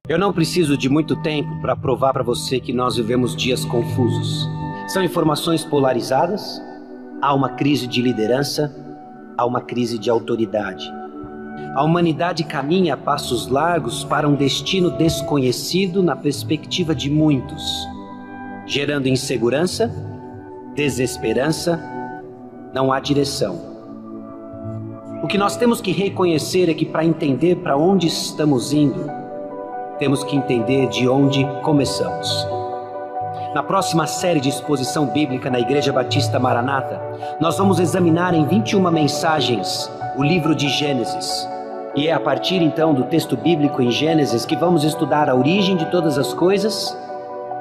Eu não preciso de muito tempo para provar para você que nós vivemos dias confusos. São informações polarizadas, há uma crise de liderança, há uma crise de autoridade. A humanidade caminha a passos largos para um destino desconhecido na perspectiva de muitos, gerando insegurança, desesperança, não há direção. O que nós temos que reconhecer é que para entender para onde estamos indo, temos que entender de onde começamos. Na próxima série de exposição bíblica na Igreja Batista Maranata, nós vamos examinar em 21 mensagens o livro de Gênesis. E é a partir então do texto bíblico em Gênesis que vamos estudar a origem de todas as coisas,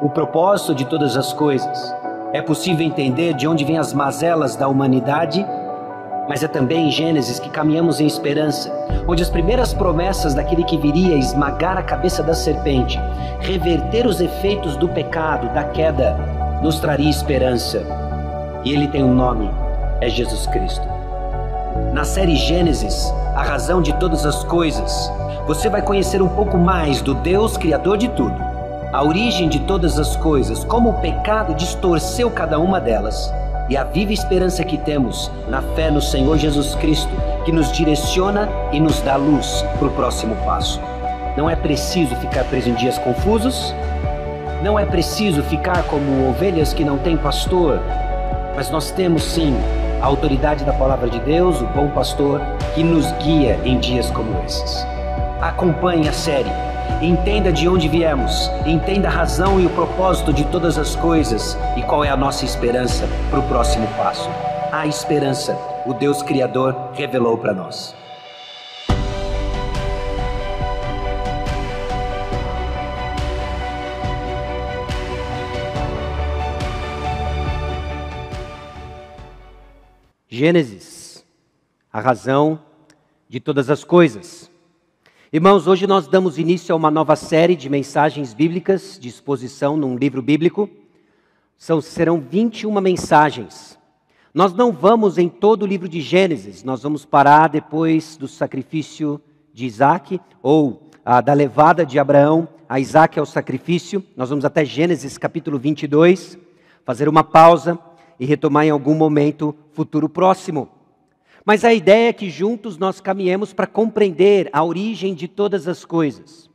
o propósito de todas as coisas. É possível entender de onde vêm as mazelas da humanidade, mas é também em Gênesis que caminhamos em esperança, onde as primeiras promessas daquele que viria esmagar a cabeça da serpente, reverter os efeitos do pecado, da queda, nos traria esperança. E ele tem um nome, é Jesus Cristo. Na série Gênesis, a razão de todas as coisas, você vai conhecer um pouco mais do Deus Criador de tudo, a origem de todas as coisas, como o pecado distorceu cada uma delas, e a viva esperança que temos na fé no Senhor Jesus Cristo, que nos direciona e nos dá luz para o próximo passo. Não é preciso ficar preso em dias confusos, não é preciso ficar como ovelhas que não têm pastor, mas nós temos sim a autoridade da palavra de Deus, o bom pastor, que nos guia em dias como esses. Acompanhe a série, entenda de onde viemos, entenda a razão e o propósito de todas as coisas e qual é a nossa esperança para o próximo passo. A esperança, o Deus Criador revelou para nós. Gênesis, a razão de todas as coisas. Irmãos, hoje nós damos início a uma nova série de mensagens bíblicas de exposição num livro bíblico. Serão 21 mensagens. Nós não vamos em todo o livro de Gênesis, nós vamos parar depois do sacrifício de Isaac, ou da levada de Abraão a Isaac ao sacrifício. Nós vamos até Gênesis capítulo 22, fazer uma pausa e retomar em algum momento futuro próximo. Mas a ideia é que juntos nós caminhemos para compreender a origem de todas as coisas.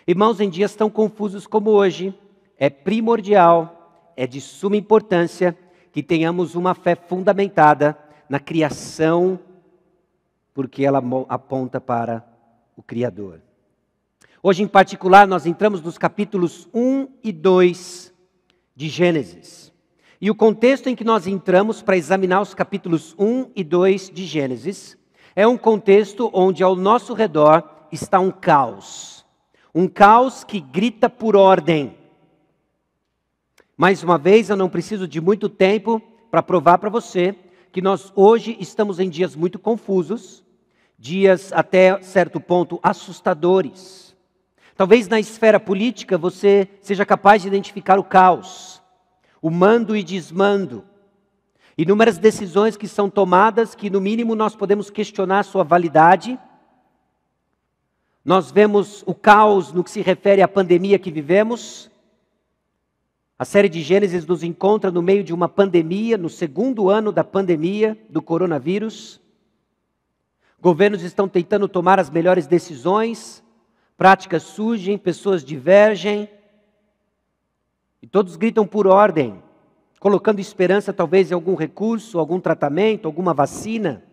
Irmãos, em dias tão confusos como hoje, é primordial, é de suma importância que tenhamos uma fé fundamentada na criação, porque ela aponta para o Criador. Hoje, em particular, nós entramos nos capítulos 1 e 2 de Gênesis. E o contexto em que nós entramos para examinar os capítulos 1 e 2 de Gênesis é um contexto onde ao nosso redor está um caos que grita por ordem. Mais uma vez, eu não preciso de muito tempo para provar para você que nós hoje estamos em dias muito confusos, dias até certo ponto assustadores. Talvez na esfera política você seja capaz de identificar o caos, o mando e desmando, inúmeras decisões que são tomadas que no mínimo nós podemos questionar sua validade. Nós vemos o caos no que se refere à pandemia que vivemos. A série de Gênesis nos encontra no meio de uma pandemia, no segundo ano da pandemia do coronavírus. Governos estão tentando tomar as melhores decisões, práticas surgem, pessoas divergem. E todos gritam por ordem, colocando esperança talvez em algum recurso, algum tratamento, alguma vacina.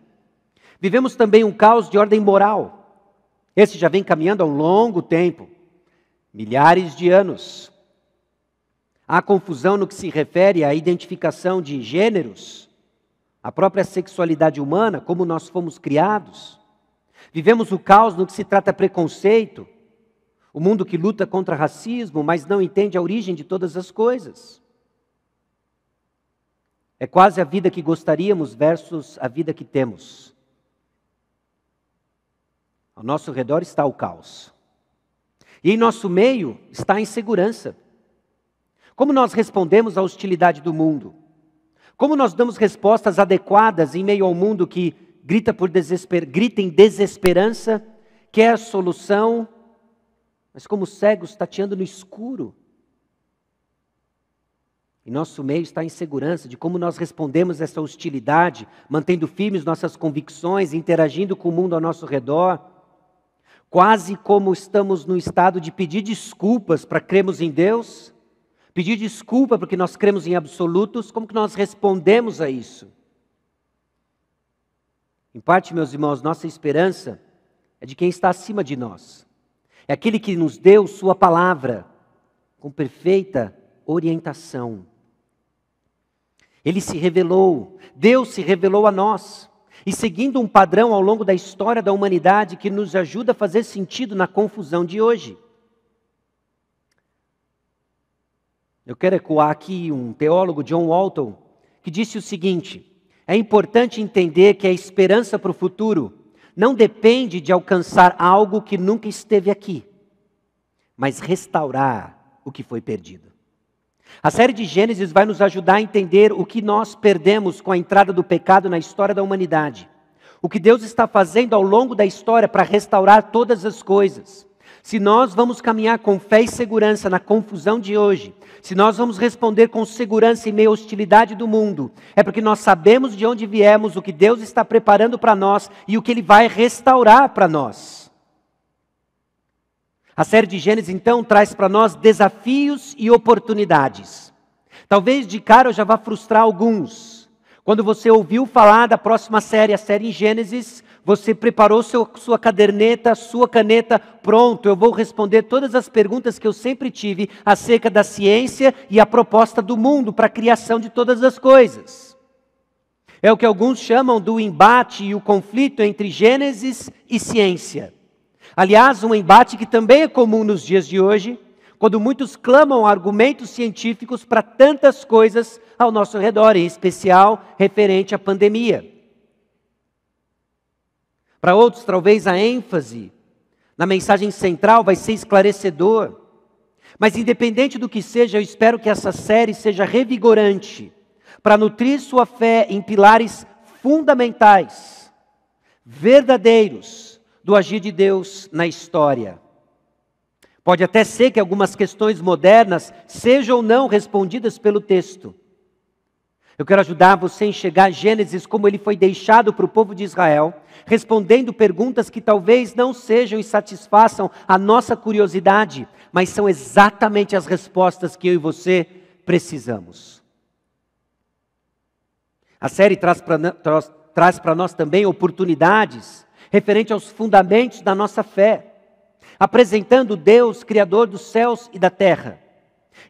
Vivemos também um caos de ordem moral. Esse já vem caminhando há um longo tempo, milhares de anos. Há confusão no que se refere à identificação de gêneros, a própria sexualidade humana, como nós fomos criados. Vivemos o caos no que se trata preconceito. O mundo que luta contra racismo, mas não entende a origem de todas as coisas. É quase a vida que gostaríamos versus a vida que temos. Ao nosso redor está o caos. E em nosso meio está a insegurança. Como nós respondemos à hostilidade do mundo? Como nós damos respostas adequadas em meio ao mundo que grita em desesperança, quer solução, mas como cegos tateando no escuro. E nosso meio está em segurança de como nós respondemos essa hostilidade, mantendo firmes nossas convicções, interagindo com o mundo ao nosso redor, quase como estamos no estado de pedir desculpas para crermos em Deus, pedir desculpa porque nós cremos em absolutos. Como que nós respondemos a isso? Em parte, meus irmãos, nossa esperança é de quem está acima de nós. É aquele que nos deu sua palavra com perfeita orientação. Ele se revelou, Deus se revelou a nós, e seguindo um padrão ao longo da história da humanidade que nos ajuda a fazer sentido na confusão de hoje. Eu quero ecoar aqui um teólogo, John Walton, que disse o seguinte: é importante entender que a esperança para o futuro não depende de alcançar algo que nunca esteve aqui, mas restaurar o que foi perdido. A série de Gênesis vai nos ajudar a entender o que nós perdemos com a entrada do pecado na história da humanidade. O que Deus está fazendo ao longo da história para restaurar todas as coisas. Se nós vamos caminhar com fé e segurança na confusão de hoje, se nós vamos responder com segurança em meio à hostilidade do mundo, é porque nós sabemos de onde viemos, o que Deus está preparando para nós e o que Ele vai restaurar para nós. A série de Gênesis, então, traz para nós desafios e oportunidades. Talvez de cara eu já vá frustrar alguns. Quando você ouviu falar da próxima série, a série em Gênesis, você preparou sua caderneta, sua caneta, pronto, eu vou responder todas as perguntas que eu sempre tive acerca da ciência e a proposta do mundo para a criação de todas as coisas. É o que alguns chamam do embate e o conflito entre Gênesis e ciência. Aliás, um embate que também é comum nos dias de hoje, quando muitos clamam argumentos científicos para tantas coisas ao nosso redor, em especial referente à pandemia. Para outros, talvez a ênfase na mensagem central vai ser esclarecedor. Mas independente do que seja, eu espero que essa série seja revigorante para nutrir sua fé em pilares fundamentais, verdadeiros, do agir de Deus na história. Pode até ser que algumas questões modernas sejam ou não respondidas pelo texto. Eu quero ajudar você a enxergar Gênesis como ele foi deixado para o povo de Israel, respondendo perguntas que talvez não sejam e satisfaçam a nossa curiosidade, mas são exatamente as respostas que eu e você precisamos. A série traz para nós também oportunidades referente aos fundamentos da nossa fé, apresentando Deus, Criador dos céus e da terra.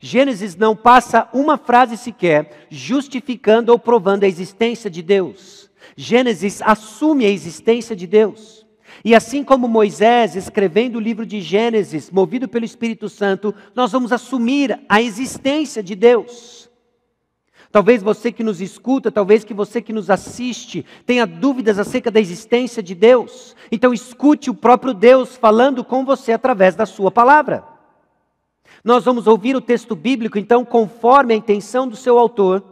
Gênesis não passa uma frase sequer justificando ou provando a existência de Deus. Gênesis assume a existência de Deus. E assim como Moisés, escrevendo o livro de Gênesis, movido pelo Espírito Santo, nós vamos assumir a existência de Deus. Talvez você que nos escuta, talvez que você que nos assiste, tenha dúvidas acerca da existência de Deus. Então escute o próprio Deus falando com você através da sua palavra. Nós vamos ouvir o texto bíblico, então, conforme a intenção do seu autor,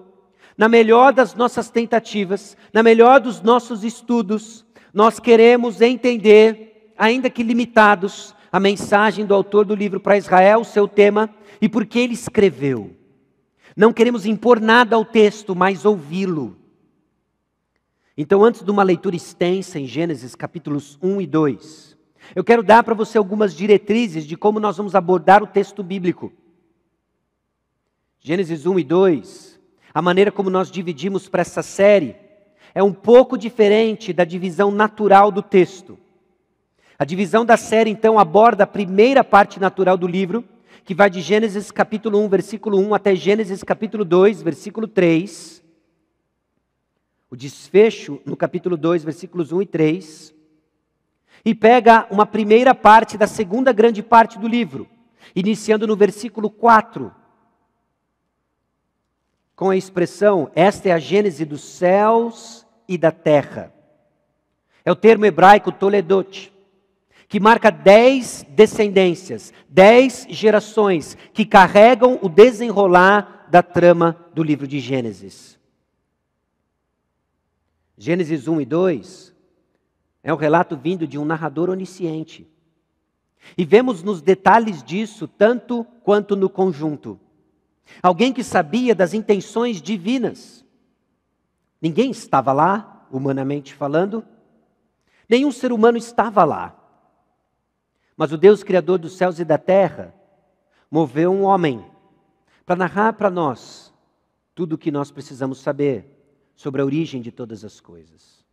na melhor das nossas tentativas, na melhor dos nossos estudos, nós queremos entender, ainda que limitados, a mensagem do autor do livro para Israel, o seu tema, e por que ele escreveu. Não queremos impor nada ao texto, mas ouvi-lo. Então, antes de uma leitura extensa em Gênesis capítulos 1 e 2, eu quero dar para você algumas diretrizes de como nós vamos abordar o texto bíblico. Gênesis 1 e 2, a maneira como nós dividimos para essa série, é um pouco diferente da divisão natural do texto. A divisão da série, então, aborda a primeira parte natural do livro, que vai de Gênesis capítulo 1, versículo 1, até Gênesis capítulo 2, versículo 3. O desfecho no capítulo 2, versículos 1 e 3. E pega uma primeira parte da segunda grande parte do livro, iniciando no versículo 4, com a expressão, esta é a gênese dos céus e da terra. É o termo hebraico toledot, que marca 10 descendências, 10 gerações, que carregam o desenrolar da trama do livro de Gênesis. Gênesis 1 e 2 é um relato vindo de um narrador onisciente. E vemos nos detalhes disso, tanto quanto no conjunto. Alguém que sabia das intenções divinas. Ninguém estava lá, humanamente falando. Nenhum ser humano estava lá. Mas o Deus Criador dos céus e da terra moveu um homem para narrar para nós tudo o que nós precisamos saber sobre a origem de todas as coisas.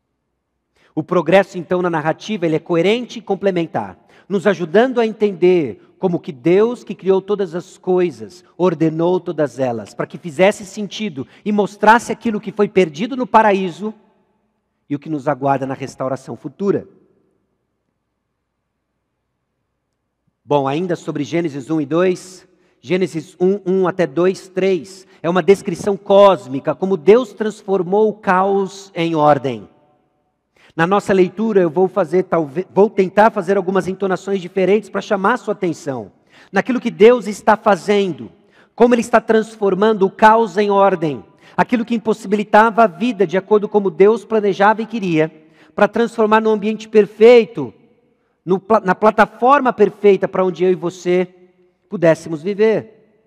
O progresso, então, na narrativa, ele é coerente e complementar, nos ajudando a entender como que Deus, que criou todas as coisas, ordenou todas elas, para que fizesse sentido e mostrasse aquilo que foi perdido no paraíso e o que nos aguarda na restauração futura. Bom, ainda sobre Gênesis 1 e 2, Gênesis 1, 1 até 2, 3, é uma descrição cósmica, como Deus transformou o caos em ordem. Na nossa leitura eu vou tentar fazer algumas entonações diferentes para chamar a sua atenção naquilo que Deus está fazendo, como Ele está transformando o caos em ordem, aquilo que impossibilitava a vida de acordo como Deus planejava e queria, para transformar num ambiente perfeito, na plataforma perfeita para onde eu e você pudéssemos viver.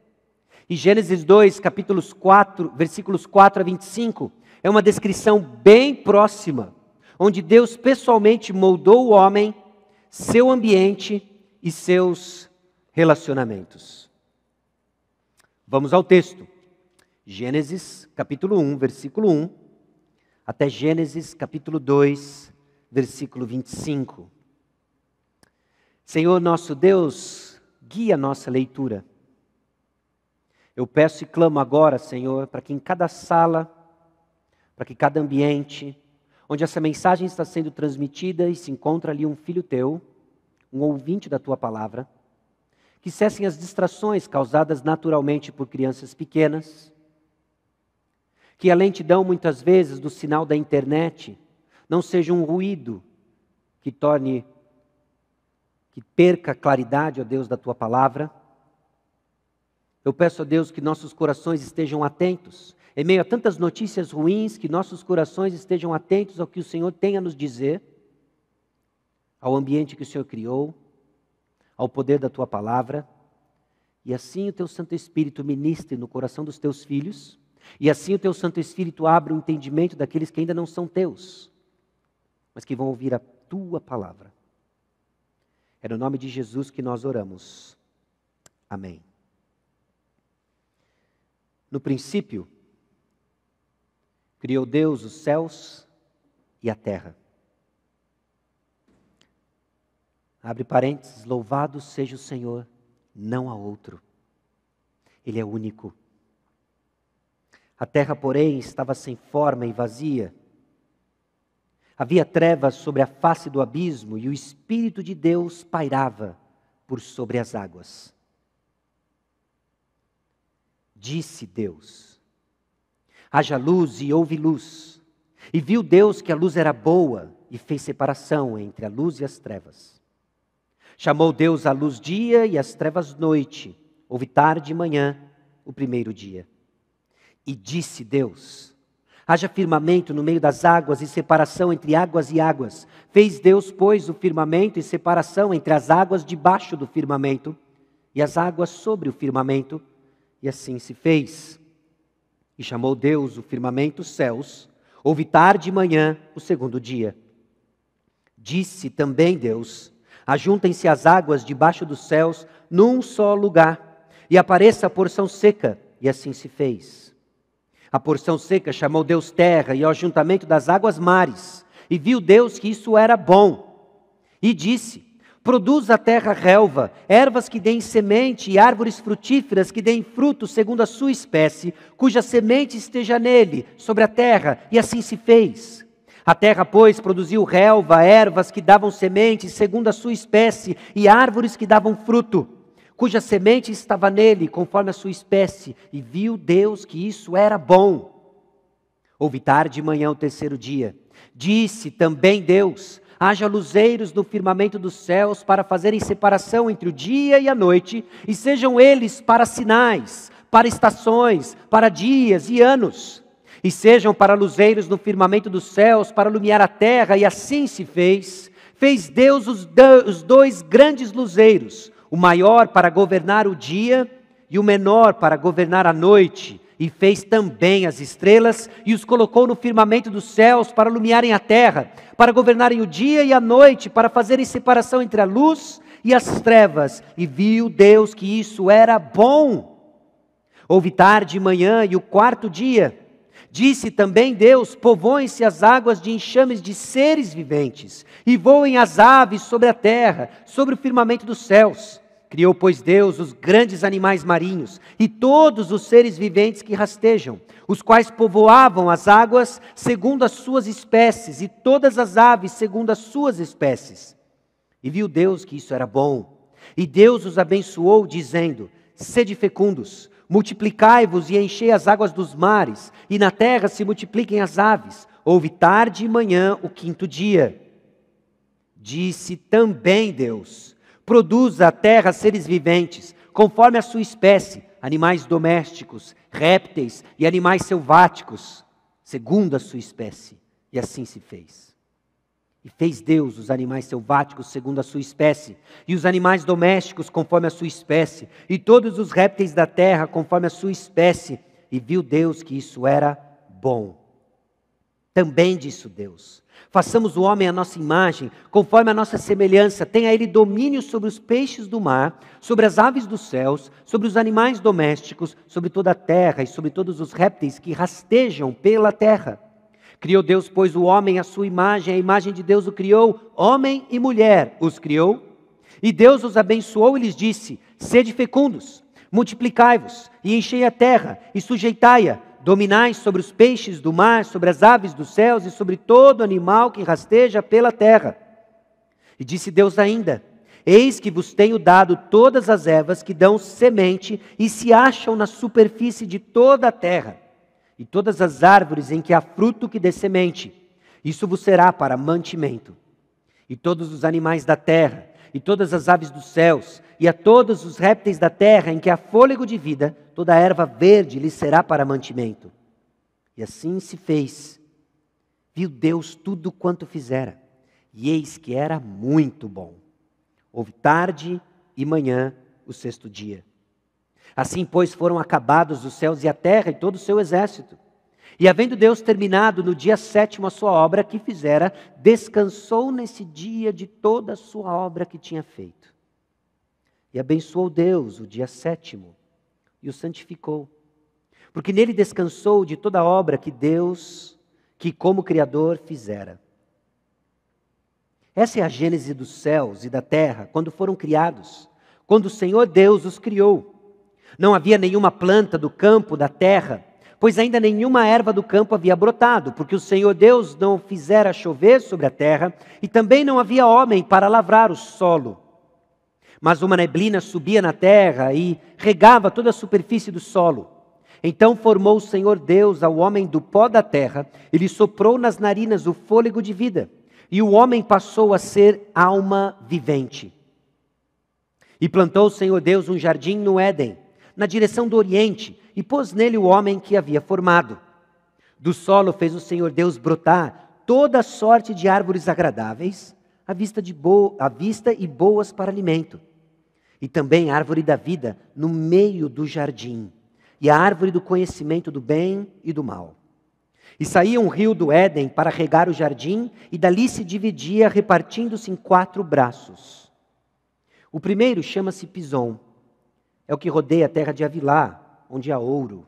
E Gênesis 2, capítulos 4, versículos 4 a 25, é uma descrição bem próxima, onde Deus pessoalmente moldou o homem, seu ambiente e seus relacionamentos. Vamos ao texto. Gênesis capítulo 1, versículo 1, até Gênesis capítulo 2, versículo 25. Senhor nosso Deus, guia a nossa leitura. Eu peço e clamo agora, Senhor, para que em cada sala, para que cada ambiente, onde essa mensagem está sendo transmitida e se encontra ali um filho teu, um ouvinte da tua palavra, que cessem as distrações causadas naturalmente por crianças pequenas, que a lentidão muitas vezes do sinal da internet não seja um ruído que perca a claridade, ó Deus, da tua palavra. Eu peço a Deus que nossos corações estejam atentos, em meio a tantas notícias ruins, que nossos corações estejam atentos ao que o Senhor tem a nos dizer, ao ambiente que o Senhor criou, ao poder da tua palavra, e assim o teu Santo Espírito ministre no coração dos teus filhos, e assim o teu Santo Espírito abra o entendimento daqueles que ainda não são teus, mas que vão ouvir a tua palavra. É no nome de Jesus que nós oramos. Amém. No princípio, criou Deus os céus e a terra. Abre parênteses, louvado seja o Senhor, não há outro. Ele é único. A terra, porém, estava sem forma e vazia. Havia trevas sobre a face do abismo e o Espírito de Deus pairava por sobre as águas. Disse Deus: haja luz, e houve luz. E viu Deus que a luz era boa e fez separação entre a luz e as trevas. Chamou Deus a luz dia e as trevas noite. Houve tarde e manhã, o primeiro dia. E disse Deus: haja firmamento no meio das águas e separação entre águas e águas. Fez Deus, pois, o firmamento e separação entre as águas debaixo do firmamento e as águas sobre o firmamento. E assim se fez. E chamou Deus o firmamento céus. Houve tarde e manhã, o segundo dia. Disse também Deus: ajuntem-se as águas debaixo dos céus num só lugar, e apareça a porção seca. E assim se fez. A porção seca chamou Deus terra, e ao ajuntamento das águas mares. E viu Deus que isso era bom. E disse: produz a terra relva, ervas que deem semente e árvores frutíferas que deem fruto segundo a sua espécie, cuja semente esteja nele, sobre a terra. E assim se fez. A terra, pois, produziu relva, ervas que davam semente segundo a sua espécie, e árvores que davam fruto, cuja semente estava nele, conforme a sua espécie. E viu Deus que isso era bom. Houve tarde e manhã, o terceiro dia. Disse também Deus: haja luzeiros no firmamento dos céus para fazerem separação entre o dia e a noite, e sejam eles para sinais, para estações, para dias e anos. E sejam para luzeiros no firmamento dos céus, para iluminar a terra, e assim se fez. Fez Deus os dois grandes luzeiros, o maior para governar o dia e o menor para governar a noite. E fez também as estrelas e os colocou no firmamento dos céus para iluminarem a terra, para governarem o dia e a noite, para fazerem separação entre a luz e as trevas. E viu Deus que isso era bom. Houve tarde e manhã e o quarto dia. Disse também Deus: povoem-se as águas de enxames de seres viventes, e voem as aves sobre a terra, sobre o firmamento dos céus. Criou, pois, Deus os grandes animais marinhos e todos os seres viventes que rastejam, os quais povoavam as águas segundo as suas espécies, e todas as aves segundo as suas espécies. E viu Deus que isso era bom. E Deus os abençoou, dizendo: sede fecundos, multiplicai-vos e enchei as águas dos mares, e na terra se multipliquem as aves. Houve tarde e manhã o quinto dia. Disse também Deus: produza a terra seres viventes, conforme a sua espécie, animais domésticos, répteis e animais selváticos, segundo a sua espécie. E assim se fez. E fez Deus os animais selváticos segundo a sua espécie, e os animais domésticos conforme a sua espécie, e todos os répteis da terra conforme a sua espécie. E viu Deus que isso era bom. Também disse Deus: façamos o homem à nossa imagem, conforme a nossa semelhança, tenha ele domínio sobre os peixes do mar, sobre as aves dos céus, sobre os animais domésticos, sobre toda a terra e sobre todos os répteis que rastejam pela terra. Criou Deus, pois, o homem à sua imagem, a imagem de Deus o criou, homem e mulher os criou. E Deus os abençoou e lhes disse: sede fecundos, multiplicai-vos e enchei a terra e sujeitai-a. Dominai sobre os peixes do mar, sobre as aves dos céus e sobre todo animal que rasteja pela terra. E disse Deus ainda: eis que vos tenho dado todas as ervas que dão semente e se acham na superfície de toda a terra, e todas as árvores em que há fruto que dê semente. Isso vos será para mantimento. E todos os animais da terra, e todas as aves dos céus, e a todos os répteis da terra em que há fôlego de vida, toda a erva verde lhe será para mantimento. E assim se fez. Viu Deus tudo quanto fizera, e eis que era muito bom. Houve tarde e manhã o sexto dia. Assim, pois, foram acabados os céus e a terra e todo o seu exército. E havendo Deus terminado no dia sétimo a sua obra que fizera, descansou nesse dia de toda a sua obra que tinha feito. E abençoou Deus o dia sétimo e o santificou, porque nele descansou de toda a obra que Deus, que como Criador fizera. Essa é a gênese dos céus e da terra, quando foram criados, quando o Senhor Deus os criou. Não havia nenhuma planta do campo, da terra, pois ainda nenhuma erva do campo havia brotado, porque o Senhor Deus não fizera chover sobre a terra, e também não havia homem para lavrar o solo. Mas uma neblina subia na terra e regava toda a superfície do solo. Então formou o Senhor Deus ao homem do pó da terra, e lhe soprou nas narinas o fôlego de vida, e o homem passou a ser alma vivente. E plantou o Senhor Deus um jardim no Éden, na direção do Oriente, e pôs nele o homem que havia formado. Do solo fez o Senhor Deus brotar toda sorte de árvores agradáveis, à vista e boas para alimento. E também a árvore da vida no meio do jardim, e a árvore do conhecimento do bem e do mal. E saía um rio do Éden para regar o jardim, e dali se dividia, repartindo-se em 4 braços. O primeiro chama-se Pison, é o que rodeia a terra de Avilá, onde há ouro.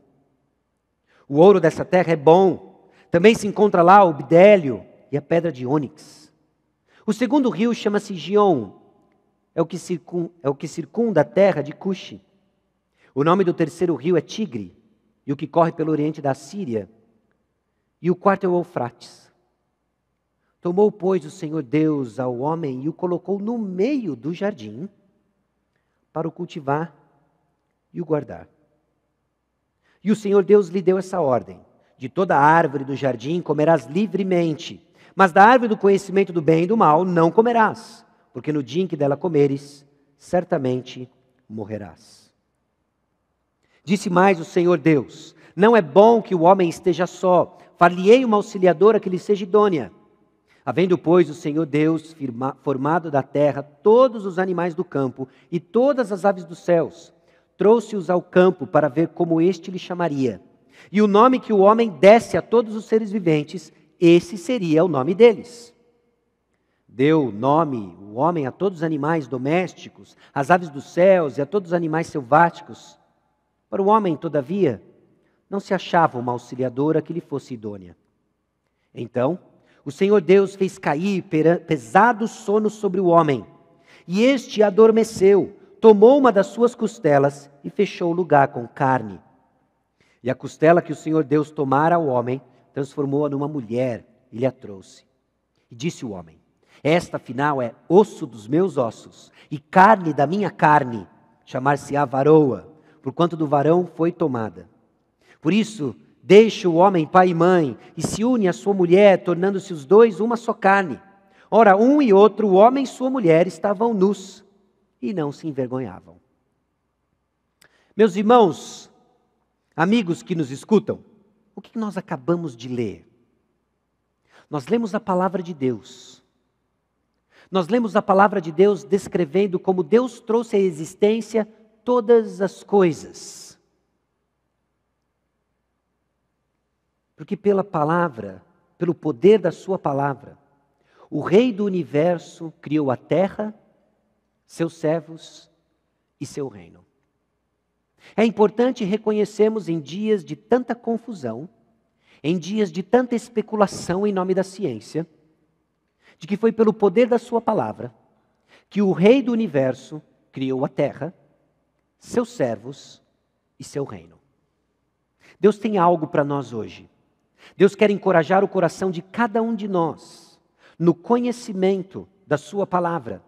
O ouro dessa terra é bom. Também se encontra lá o bidélio e a pedra de ônix. O segundo rio chama-se Gion, é o que circunda a terra de Cuxi. O nome do terceiro rio é Tigre, e o que corre pelo oriente da Síria. E o quarto é o Eufrates. Tomou, pois, o Senhor Deus ao homem e o colocou no meio do jardim para o cultivar e o guardar. E o Senhor Deus lhe deu essa ordem: de toda a árvore do jardim comerás livremente, mas da árvore do conhecimento do bem e do mal não comerás, porque no dia em que dela comeres, certamente morrerás. Disse mais o Senhor Deus: não é bom que o homem esteja só, far-lhe-ei uma auxiliadora que lhe seja idônea. Havendo, pois, o Senhor Deus formado da terra todos os animais do campo e todas as aves dos céus, trouxe-os ao campo para ver como este lhe chamaria. E o nome que o homem desse a todos os seres viventes, esse seria o nome deles. Deu nome o homem a todos os animais domésticos, às aves dos céus e a todos os animais selváticos. Para o homem, todavia, não se achava uma auxiliadora que lhe fosse idônea. Então, o Senhor Deus fez cair pesado sono sobre o homem, e este adormeceu, tomou uma das suas costelas e fechou o lugar com carne. E a costela que o Senhor Deus tomara ao homem, transformou-a numa mulher e lhe a trouxe. E disse o homem: esta, afinal, é osso dos meus ossos e carne da minha carne, chamar-se-á varoa, porquanto do varão foi tomada. Por isso, deixa o homem pai e mãe e se une à sua mulher, tornando-se os dois uma só carne. Ora, um e outro, o homem e sua mulher, estavam nus e não se envergonhavam. Meus irmãos, amigos que nos escutam, o que nós acabamos de ler? Nós lemos a palavra de Deus. Nós lemos a palavra de Deus descrevendo como Deus trouxe à existência todas as coisas. Porque pela palavra, pelo poder da sua palavra, o Rei do universo criou a terra, seus servos e seu reino. É importante reconhecermos em dias de tanta confusão, em dias de tanta especulação em nome da ciência, de que foi pelo poder da sua palavra que o Rei do universo criou a terra, seus servos e seu reino. Deus tem algo para nós hoje. Deus quer encorajar o coração de cada um de nós no conhecimento da sua palavra,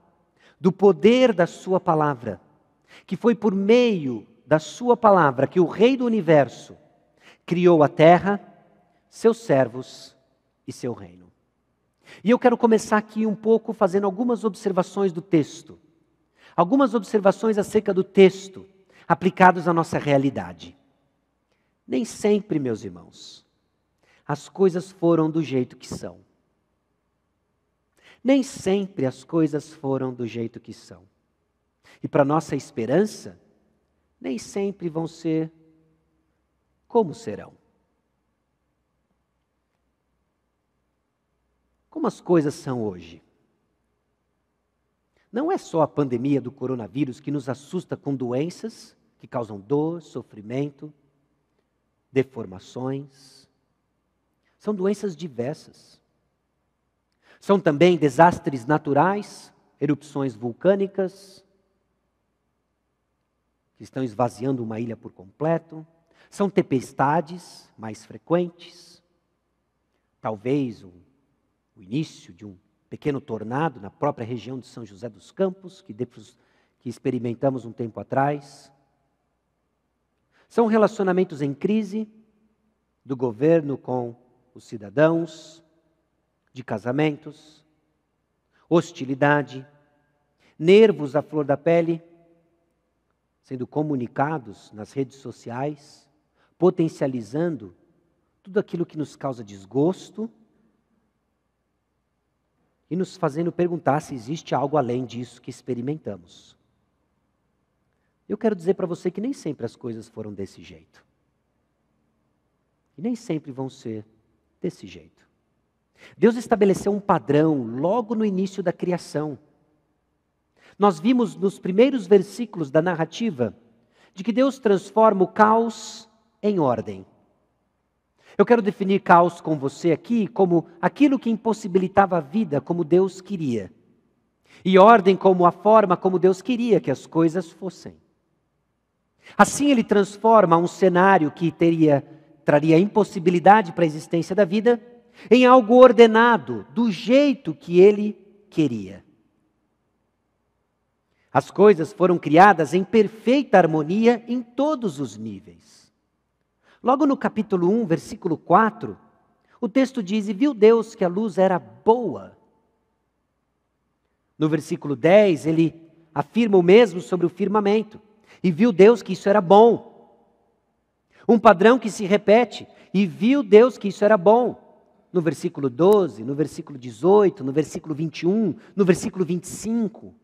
do poder da sua palavra, que foi por meio da sua palavra que o Rei do universo criou a terra, seus servos e seu reino. E eu quero começar aqui um pouco fazendo algumas observações do texto. Algumas observações acerca do texto, aplicados à nossa realidade. Nem sempre, meus irmãos, as coisas foram do jeito que são. Nem sempre as coisas foram do jeito que são. E para nossa esperança, nem sempre vão ser como serão. Como as coisas são hoje? Não é só a pandemia do coronavírus que nos assusta com doenças que causam dor, sofrimento, deformações. São doenças diversas. São também desastres naturais, erupções vulcânicas, que estão esvaziando uma ilha por completo. São tempestades mais frequentes. Talvez o início de um pequeno tornado na própria região de São José dos Campos, que experimentamos um tempo atrás. São relacionamentos em crise do governo com os cidadãos, de casamentos, hostilidade, nervos à flor da pele, sendo comunicados nas redes sociais, potencializando tudo aquilo que nos causa desgosto e nos fazendo perguntar se existe algo além disso que experimentamos. Eu quero dizer para você que nem sempre as coisas foram desse jeito. E nem sempre vão ser desse jeito. Deus estabeleceu um padrão logo no início da criação. Nós vimos nos primeiros versículos da narrativa de que Deus transforma o caos em ordem. Eu quero definir caos com você aqui como aquilo que impossibilitava a vida como Deus queria. E ordem como a forma como Deus queria que as coisas fossem. Assim ele transforma um cenário que traria impossibilidade para a existência da vida em algo ordenado, do jeito que ele queria. As coisas foram criadas em perfeita harmonia em todos os níveis. Logo no capítulo 1, versículo 4, o texto diz: e viu Deus que a luz era boa. No versículo 10, ele afirma o mesmo sobre o firmamento. E viu Deus que isso era bom. Um padrão que se repete. E viu Deus que isso era bom. no versículo 12, no versículo 18, no versículo 21, no versículo 25.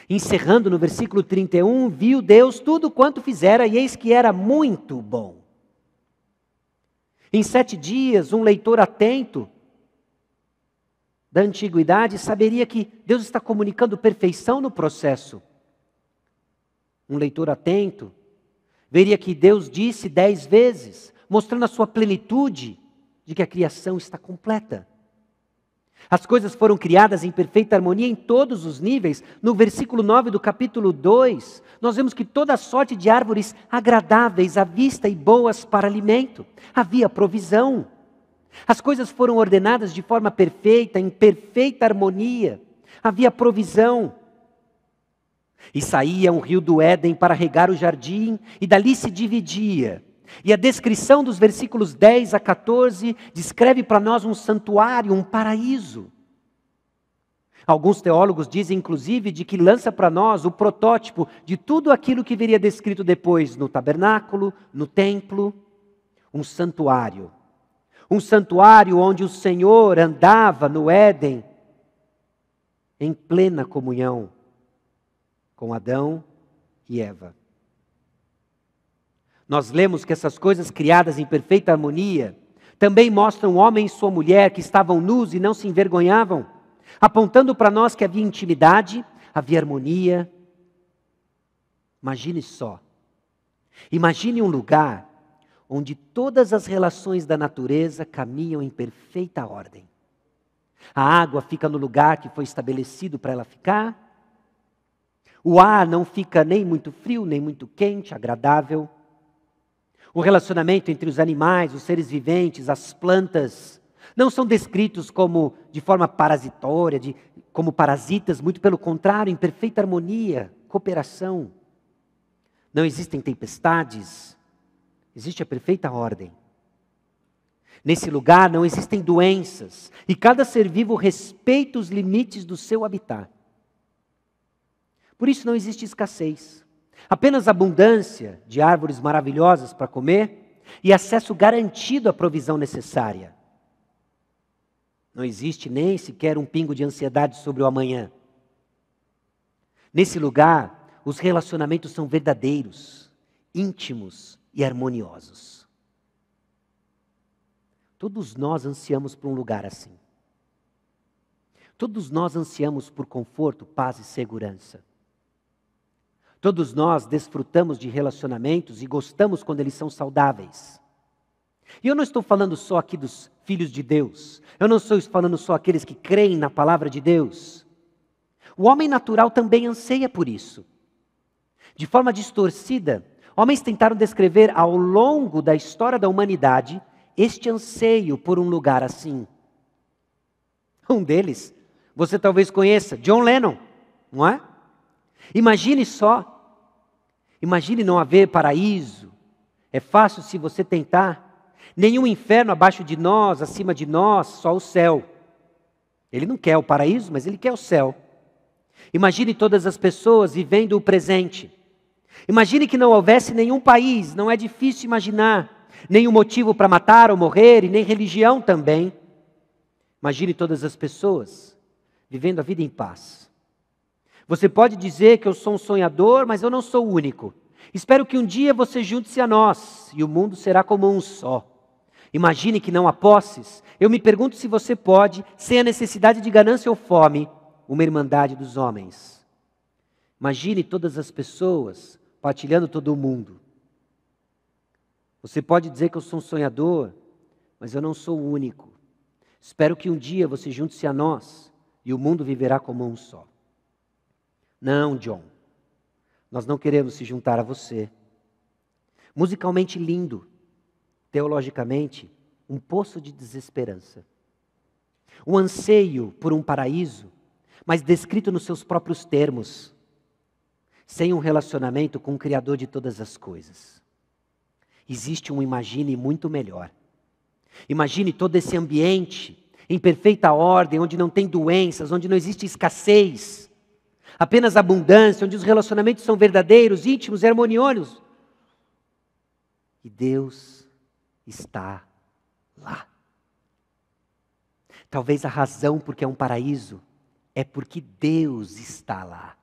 Encerrando no versículo 31, viu Deus tudo quanto fizera, e eis que era muito bom. Em 7 dias, um leitor atento da antiguidade saberia que Deus está comunicando perfeição no processo. Um leitor atento veria que Deus disse 10 vezes, mostrando a sua plenitude de que a criação está completa. As coisas foram criadas em perfeita harmonia em todos os níveis. No versículo 9 do capítulo 2, nós vemos que toda sorte de árvores agradáveis à vista e boas para alimento. Havia provisão. As coisas foram ordenadas de forma perfeita, em perfeita harmonia. Havia provisão. E saía um rio do Éden para regar o jardim, e dali se dividia. E a descrição dos versículos 10 a 14 descreve para nós um santuário, um paraíso. Alguns teólogos dizem, inclusive, de que lança para nós o protótipo de tudo aquilo que viria descrito depois no tabernáculo, no templo, um santuário. Um santuário onde o Senhor andava no Éden em plena comunhão com Adão e Eva. Nós lemos que essas coisas criadas em perfeita harmonia também mostram o homem e sua mulher que estavam nus e não se envergonhavam, apontando para nós que havia intimidade, havia harmonia. Imagine só. Imagine um lugar onde todas as relações da natureza caminham em perfeita ordem. A água fica no lugar que foi estabelecido para ela ficar. O ar não fica nem muito frio, nem muito quente, agradável. O relacionamento entre os animais, os seres viventes, as plantas, não são descritos como de forma parasitória, como parasitas, muito pelo contrário, em perfeita harmonia, cooperação. Não existem tempestades, existe a perfeita ordem. Nesse lugar não existem doenças, e cada ser vivo respeita os limites do seu habitat. Por isso não existe escassez. Apenas abundância de árvores maravilhosas para comer e acesso garantido à provisão necessária. Não existe nem sequer um pingo de ansiedade sobre o amanhã. Nesse lugar, os relacionamentos são verdadeiros, íntimos e harmoniosos. Todos nós ansiamos por um lugar assim. Todos nós ansiamos por conforto, paz e segurança. Todos nós desfrutamos de relacionamentos e gostamos quando eles são saudáveis. E eu não estou falando só aqui dos filhos de Deus. Eu não estou falando só aqueles que creem na palavra de Deus. O homem natural também anseia por isso. De forma distorcida, homens tentaram descrever ao longo da história da humanidade este anseio por um lugar assim. Um deles, você talvez conheça, John Lennon, não é? Imagine só. Imagine não haver paraíso. É fácil se você tentar. Nenhum inferno abaixo de nós, acima de nós, só o céu. Ele não quer o paraíso, mas ele quer o céu. Imagine todas as pessoas vivendo o presente. Imagine que não houvesse nenhum país, não é difícil imaginar. Nenhum motivo para matar ou morrer, e nem religião também. Imagine todas as pessoas vivendo a vida em paz. Você pode dizer que eu sou um sonhador, mas eu não sou o único. Espero que um dia você junte-se a nós, e o mundo será como um só. Imagine que não há posses. Eu me pergunto se você pode, sem a necessidade de ganância ou fome, uma irmandade dos homens. Imagine todas as pessoas partilhando todo o mundo. Você pode dizer que eu sou um sonhador, mas eu não sou o único. Espero que um dia você junte-se a nós, e o mundo viverá como um só. Não, John, nós não queremos se juntar a você. Musicalmente lindo, teologicamente, um poço de desesperança. Um anseio por um paraíso, mas descrito nos seus próprios termos, sem um relacionamento com o Criador de todas as coisas. Existe um imagine muito melhor. Imagine todo esse ambiente em perfeita ordem, onde não tem doenças, onde não existe escassez, apenas abundância, onde os relacionamentos são verdadeiros, íntimos e harmoniosos. E Deus está lá. Talvez a razão porque é um paraíso é porque Deus está lá.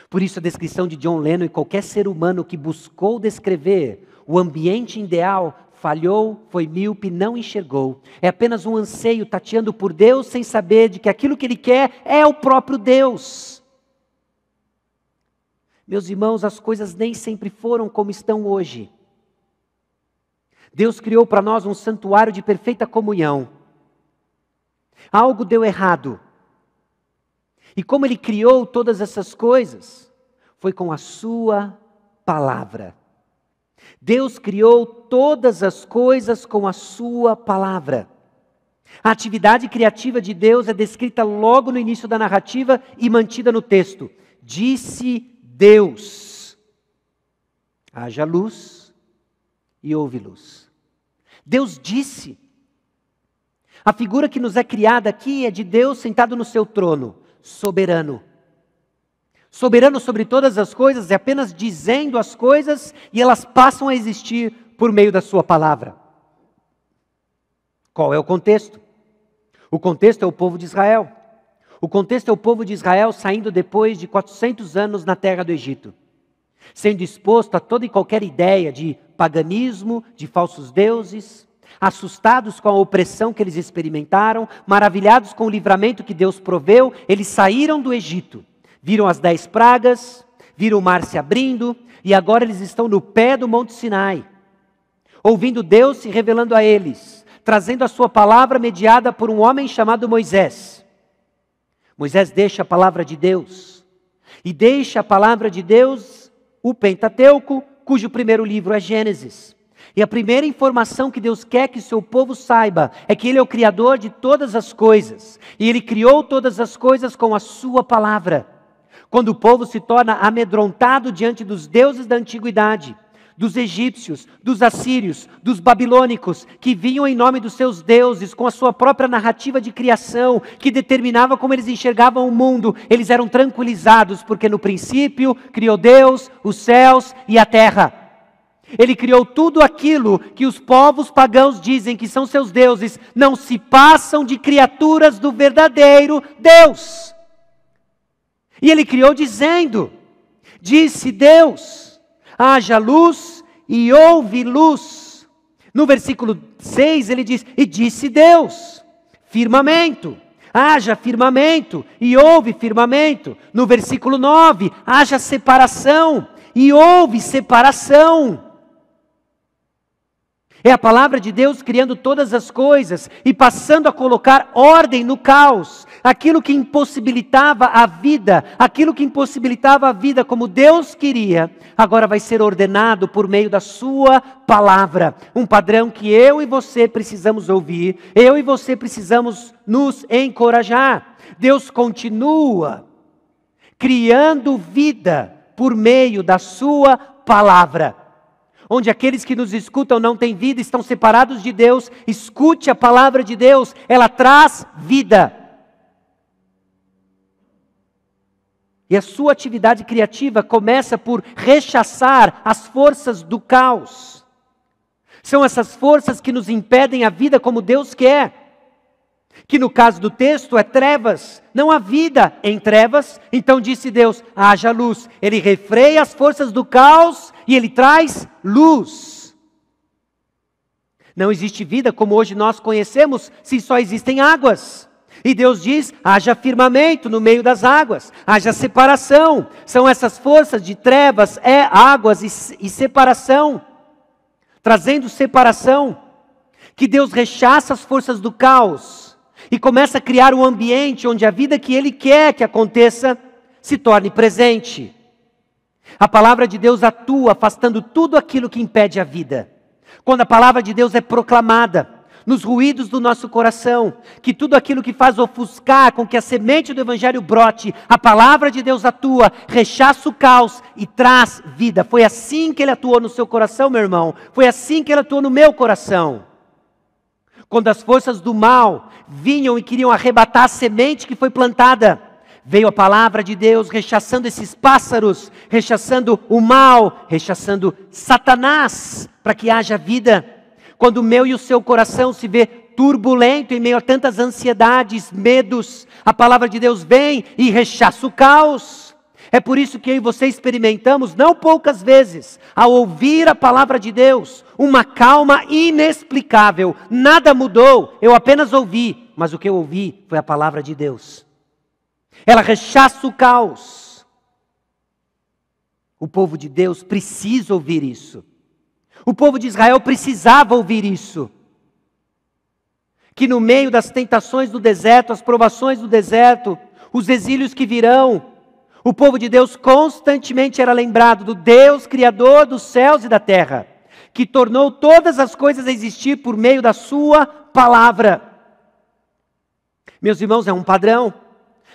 Por isso a descrição de John Lennon e qualquer ser humano que buscou descrever o ambiente ideal falhou, foi míope, não enxergou. É apenas um anseio tateando por Deus sem saber de que aquilo que ele quer é o próprio Deus. Meus irmãos, as coisas nem sempre foram como estão hoje. Deus criou para nós um santuário de perfeita comunhão. Algo deu errado. E como Ele criou todas essas coisas, foi com a sua palavra. Deus criou todas as coisas com a sua palavra. A atividade criativa de Deus é descrita logo no início da narrativa e mantida no texto. Disse Deus: haja luz e houve luz. Deus disse. A figura que nos é criada aqui é de Deus sentado no seu trono, soberano. Soberano sobre todas as coisas, é apenas dizendo as coisas e elas passam a existir por meio da sua palavra. Qual é o contexto? O contexto é o povo de Israel. O contexto é o povo de Israel saindo depois de 400 anos na terra do Egito, sendo exposto a toda e qualquer ideia de paganismo, de falsos deuses, assustados com a opressão que eles experimentaram, maravilhados com o livramento que Deus proveu, eles saíram do Egito, viram as 10 pragas, viram o mar se abrindo, e agora eles estão no pé do Monte Sinai, ouvindo Deus se revelando a eles, trazendo a sua palavra mediada por um homem chamado Moisés. Moisés deixa a palavra de Deus, e deixa a palavra de Deus o Pentateuco, cujo primeiro livro é Gênesis. E a primeira informação que Deus quer que o seu povo saiba é que Ele é o Criador de todas as coisas. E Ele criou todas as coisas com a sua palavra. Quando o povo se torna amedrontado diante dos deuses da antiguidade, dos egípcios, dos assírios, dos babilônicos, que vinham em nome dos seus deuses, com a sua própria narrativa de criação, que determinava como eles enxergavam o mundo, eles eram tranquilizados, porque no princípio criou Deus, os céus e a terra. Ele criou tudo aquilo que os povos pagãos dizem que são seus deuses, não se passam de criaturas do verdadeiro Deus. E Ele criou dizendo, disse Deus, haja luz e houve luz. No versículo 6 ele diz, e disse Deus, firmamento, haja firmamento e houve firmamento. No versículo 9, haja separação e houve separação. É a palavra de Deus criando todas as coisas e passando a colocar ordem no caos. Aquilo que impossibilitava a vida, como Deus queria, agora vai ser ordenado por meio da sua palavra. Um padrão que eu e você precisamos ouvir, eu e você precisamos nos encorajar. Deus continua criando vida por meio da sua palavra. Onde aqueles que nos escutam não têm vida, estão separados de Deus, escute a palavra de Deus, ela traz vida. E a sua atividade criativa começa por rechaçar as forças do caos. São essas forças que nos impedem a vida como Deus quer. Que no caso do texto é trevas, não há vida em trevas. Então disse Deus, haja luz. Ele refreia as forças do caos e Ele traz luz. Não existe vida como hoje nós conhecemos se só existem águas. E Deus diz, haja firmamento no meio das águas, haja separação. São essas forças de trevas, águas e separação. Trazendo separação, que Deus rechaça as forças do caos. E começa a criar um ambiente onde a vida que Ele quer que aconteça se torne presente. A palavra de Deus atua afastando tudo aquilo que impede a vida. Quando a palavra de Deus é proclamada nos ruídos do nosso coração, que tudo aquilo que faz ofuscar com que a semente do Evangelho brote, a palavra de Deus atua, rechaça o caos e traz vida. Foi assim que Ele atuou no seu coração, meu irmão. Foi assim que Ele atuou no meu coração. Quando as forças do mal vinham e queriam arrebatar a semente que foi plantada, veio a palavra de Deus rechaçando esses pássaros, rechaçando o mal, rechaçando Satanás, para que haja vida. Quando o meu e o seu coração se vê turbulento, em meio a tantas ansiedades, medos, a palavra de Deus vem e rechaça o caos. É por isso que eu e você experimentamos, não poucas vezes, ao ouvir a palavra de Deus, uma calma inexplicável. Nada mudou, eu apenas ouvi, mas o que eu ouvi foi a palavra de Deus. Ela rechaça o caos. O povo de Deus precisa ouvir isso. O povo de Israel precisava ouvir isso. Que no meio das tentações do deserto, as provações do deserto, os exílios que virão, o povo de Deus constantemente era lembrado do Deus Criador dos céus e da terra, que tornou todas as coisas a existir por meio da sua palavra. Meus irmãos, é um padrão.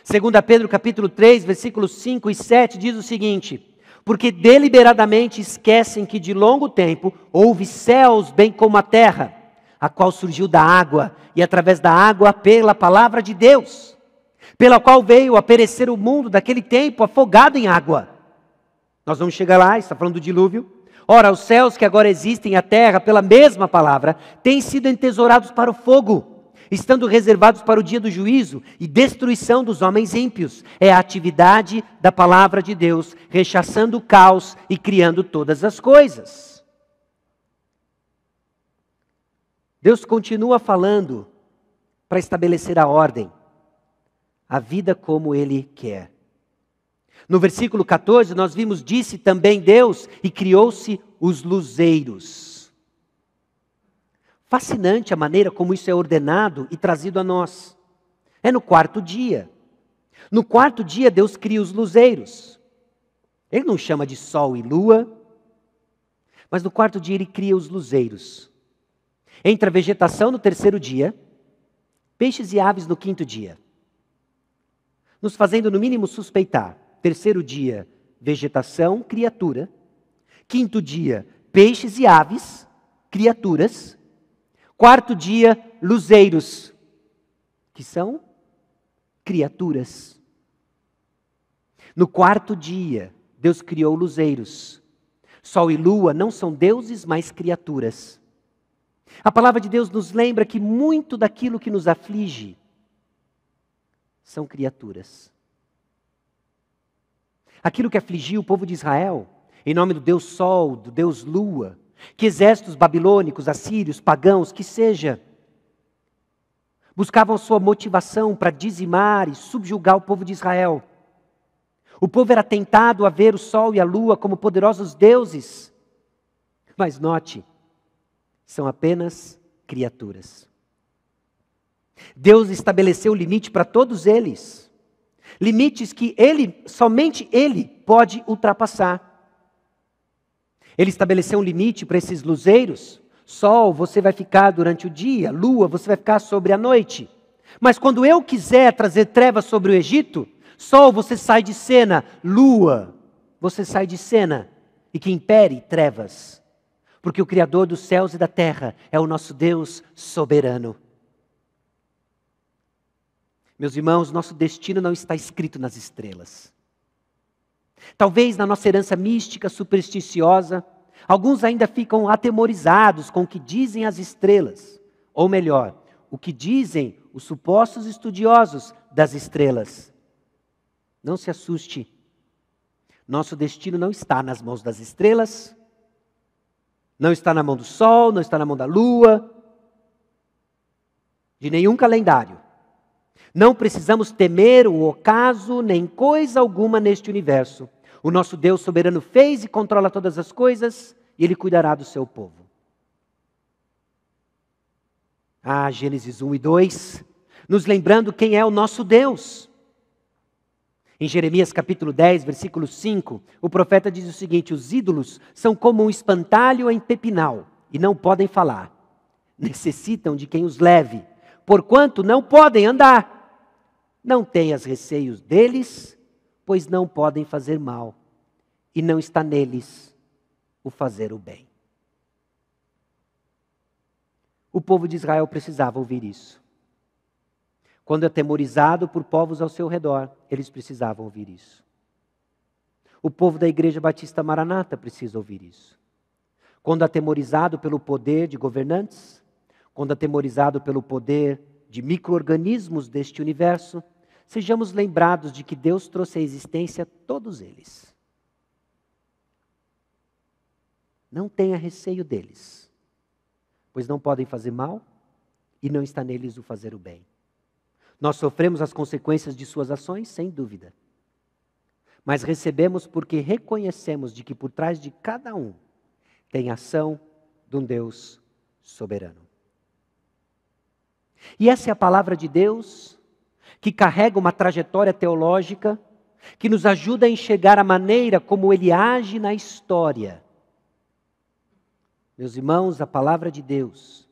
2 Pedro capítulo 3, versículos 5 e 7 diz o seguinte: porque deliberadamente esquecem que de longo tempo houve céus bem como a terra, a qual surgiu da água, e através da água pela palavra de Deus, pela qual veio a perecer o mundo daquele tempo afogado em água. Nós vamos chegar lá, está falando do dilúvio. Ora, os céus que agora existem e a terra, pela mesma palavra, têm sido entesourados para o fogo, estando reservados para o dia do juízo e destruição dos homens ímpios. É a atividade da palavra de Deus, rechaçando o caos e criando todas as coisas. Deus continua falando para estabelecer a ordem, a vida como Ele quer. No versículo 14 nós vimos, disse também Deus, e criou-se os luzeiros. Fascinante a maneira como isso é ordenado e trazido a nós. É no quarto dia. No quarto dia Deus cria os luzeiros. Ele não chama de sol e lua, mas no quarto dia Ele cria os luzeiros. Entra a vegetação no terceiro dia, peixes e aves no quinto dia, nos fazendo no mínimo suspeitar. Terceiro dia, vegetação, criatura. Quinto dia, peixes e aves, criaturas. Quarto dia, luzeiros, que são criaturas. No quarto dia, Deus criou luzeiros. Sol e lua não são deuses, mas criaturas. A palavra de Deus nos lembra que muito daquilo que nos aflige são criaturas. Aquilo que afligiu o povo de Israel, em nome do Deus Sol, do Deus Lua, que exércitos babilônicos, assírios, pagãos, que seja, buscavam sua motivação para dizimar e subjugar o povo de Israel. O povo era tentado a ver o sol e a lua como poderosos deuses. Mas note, são apenas criaturas. Deus estabeleceu limite para todos eles. Limites que somente Ele pode ultrapassar. Ele estabeleceu um limite para esses luzeiros. Sol, você vai ficar durante o dia. Lua, você vai ficar sobre a noite. Mas quando eu quiser trazer trevas sobre o Egito, Sol, você sai de cena. Lua, você sai de cena. E que impere trevas. Porque o Criador dos céus e da terra é o nosso Deus soberano. Meus irmãos, nosso destino não está escrito nas estrelas. Talvez na nossa herança mística, supersticiosa, alguns ainda ficam atemorizados com o que dizem as estrelas. Ou melhor, o que dizem os supostos estudiosos das estrelas. Não se assuste. Nosso destino não está nas mãos das estrelas, não está na mão do sol, não está na mão da lua, de nenhum calendário. Não precisamos temer o ocaso, nem coisa alguma neste universo. O nosso Deus soberano fez e controla todas as coisas, e Ele cuidará do seu povo. Gênesis 1 e 2, nos lembrando quem é o nosso Deus. Em Jeremias capítulo 10, versículo 5, o profeta diz o seguinte: os ídolos são como um espantalho em pepinal, e não podem falar. Necessitam de quem os leve, porquanto não podem andar. Não tenhas receios deles, pois não podem fazer mal, e não está neles o fazer o bem. O povo de Israel precisava ouvir isso. Quando atemorizado por povos ao seu redor, eles precisavam ouvir isso. O povo da Igreja Batista Maranata precisa ouvir isso. Quando atemorizado pelo poder de governantes, Quando atemorizado pelo poder de micro-organismos deste universo, sejamos lembrados de que Deus trouxe à existência todos eles. Não tenha receio deles, pois não podem fazer mal e não está neles o fazer o bem. Nós sofremos as consequências de suas ações, sem dúvida. Mas recebemos porque reconhecemos de que por trás de cada um tem ação de um Deus soberano. E essa é a palavra de Deus, que carrega uma trajetória teológica, que nos ajuda a enxergar a maneira como Ele age na história. Meus irmãos, a palavra de Deus.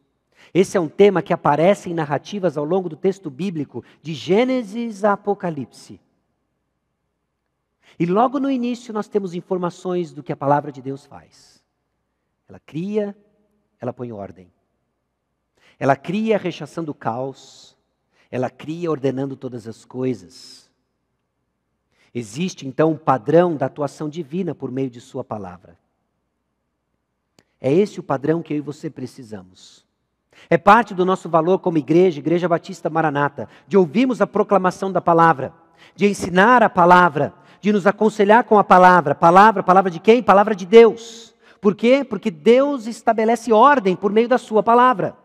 Esse é um tema que aparece em narrativas ao longo do texto bíblico, de Gênesis a Apocalipse. E logo no início nós temos informações do que a palavra de Deus faz. Ela cria, ela põe ordem. Ela cria rechaçando o caos. Ela cria ordenando todas as coisas. Existe então um padrão da atuação divina por meio de sua palavra. É esse o padrão que eu e você precisamos. É parte do nosso valor como igreja, Igreja Batista Maranata, de ouvirmos a proclamação da palavra, de ensinar a palavra, de nos aconselhar com a palavra. Palavra de quem? Palavra de Deus. Por quê? Porque Deus estabelece ordem por meio da sua palavra.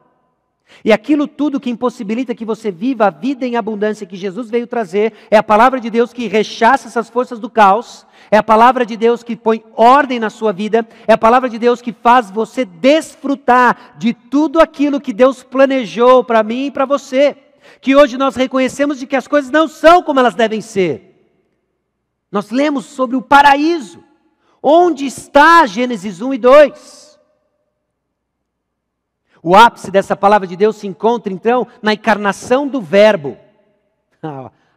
E aquilo tudo que impossibilita que você viva a vida em abundância que Jesus veio trazer, é a palavra de Deus que rechaça essas forças do caos, é a palavra de Deus que põe ordem na sua vida, é a palavra de Deus que faz você desfrutar de tudo aquilo que Deus planejou para mim e para você. Que hoje nós reconhecemos de que as coisas não são como elas devem ser. Nós lemos sobre o paraíso. Onde está Gênesis 1 e 2? O ápice dessa palavra de Deus se encontra, então, na encarnação do Verbo,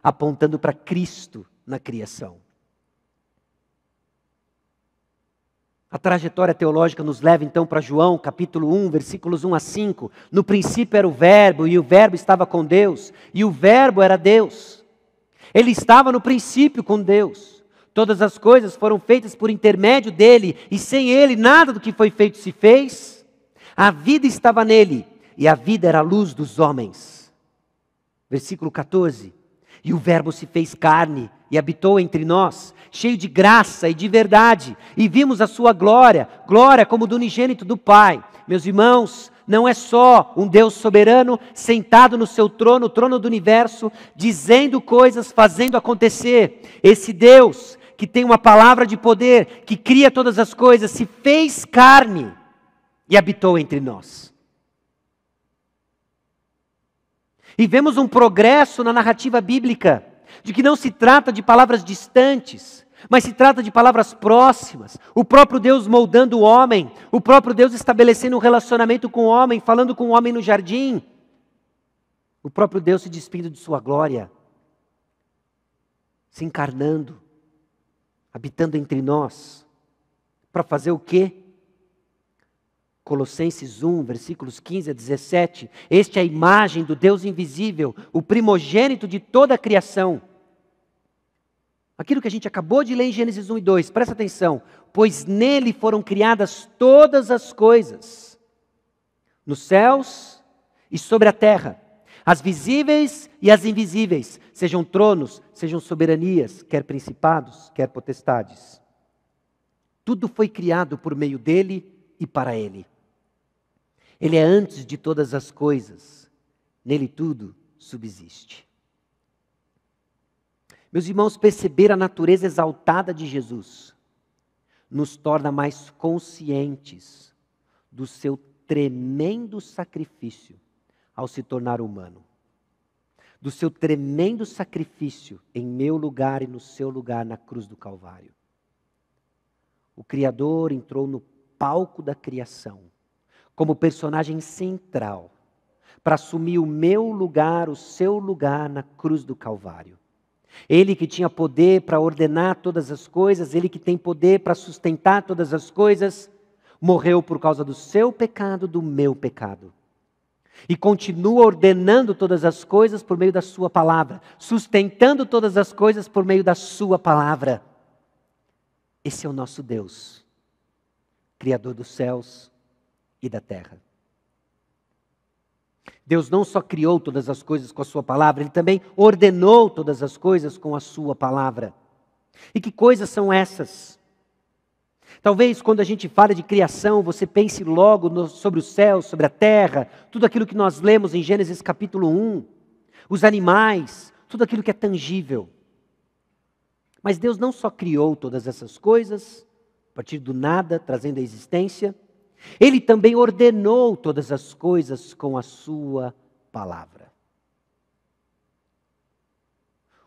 apontando para Cristo na criação. A trajetória teológica nos leva, então, para João, capítulo 1, versículos 1 a 5. No princípio era o Verbo, e o Verbo estava com Deus, e o Verbo era Deus. Ele estava no princípio com Deus. Todas as coisas foram feitas por intermédio dele, e sem ele nada do que foi feito se fez. A vida estava nele, e a vida era a luz dos homens. Versículo 14. E o Verbo se fez carne, e habitou entre nós, cheio de graça e de verdade, e vimos a sua glória, glória como do unigênito do Pai. Meus irmãos, não é só um Deus soberano, sentado no seu trono, o trono do universo, dizendo coisas, fazendo acontecer. Esse Deus, que tem uma palavra de poder, que cria todas as coisas, se fez carne, e habitou entre nós. E vemos um progresso na narrativa bíblica, de que não se trata de palavras distantes, mas se trata de palavras próximas. O próprio Deus moldando o homem, o próprio Deus estabelecendo um relacionamento com o homem, falando com o homem no jardim. O próprio Deus se despindo de sua glória, se encarnando, habitando entre nós, para fazer o quê? Colossenses 1, versículos 15 a 17. Este é a imagem do Deus invisível, o primogênito de toda a criação. Aquilo que a gente acabou de ler em Gênesis 1 e 2, presta atenção. Pois nele foram criadas todas as coisas, nos céus e sobre a terra, as visíveis e as invisíveis, sejam tronos, sejam soberanias, quer principados, quer potestades. Tudo foi criado por meio dele e para ele. Ele é antes de todas as coisas, nele tudo subsiste. Meus irmãos, perceber a natureza exaltada de Jesus nos torna mais conscientes do seu tremendo sacrifício ao se tornar humano. Do seu tremendo sacrifício em meu lugar e no seu lugar na cruz do Calvário. O Criador entrou no palco da criação como personagem central para assumir o meu lugar, o seu lugar na cruz do Calvário. Ele que tinha poder para ordenar todas as coisas, ele que tem poder para sustentar todas as coisas, morreu por causa do seu pecado, do meu pecado. E continua ordenando todas as coisas por meio da sua palavra, sustentando todas as coisas por meio da sua palavra. Esse é o nosso Deus, Criador dos céus e da terra. Deus não só criou todas as coisas com a sua palavra, Ele também ordenou todas as coisas com a sua palavra. E que coisas são essas? Talvez quando a gente fala de criação, você pense logo sobre os céus, sobre a terra, tudo aquilo que nós lemos em Gênesis capítulo 1, os animais, tudo aquilo que é tangível. Mas Deus não só criou todas essas coisas, a partir do nada, trazendo a existência, Ele também ordenou todas as coisas com a sua palavra.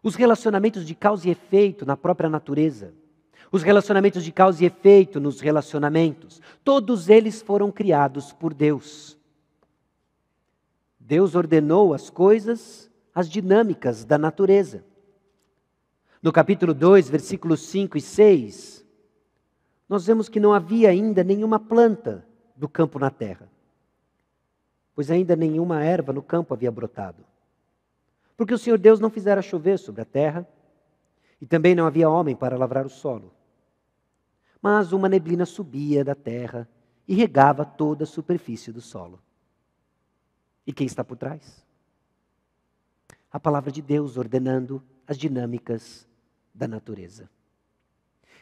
Os relacionamentos de causa e efeito na própria natureza, os relacionamentos de causa e efeito nos relacionamentos, todos eles foram criados por Deus. Deus ordenou as coisas, as dinâmicas da natureza. No capítulo 2, versículos 5 e 6, nós vemos que não havia ainda nenhuma planta do campo na terra, pois ainda nenhuma erva no campo havia brotado. Porque o Senhor Deus não fizera chover sobre a terra, e também não havia homem para lavrar o solo. Mas uma neblina subia da terra e regava toda a superfície do solo. E quem está por trás? A palavra de Deus ordenando as dinâmicas da natureza.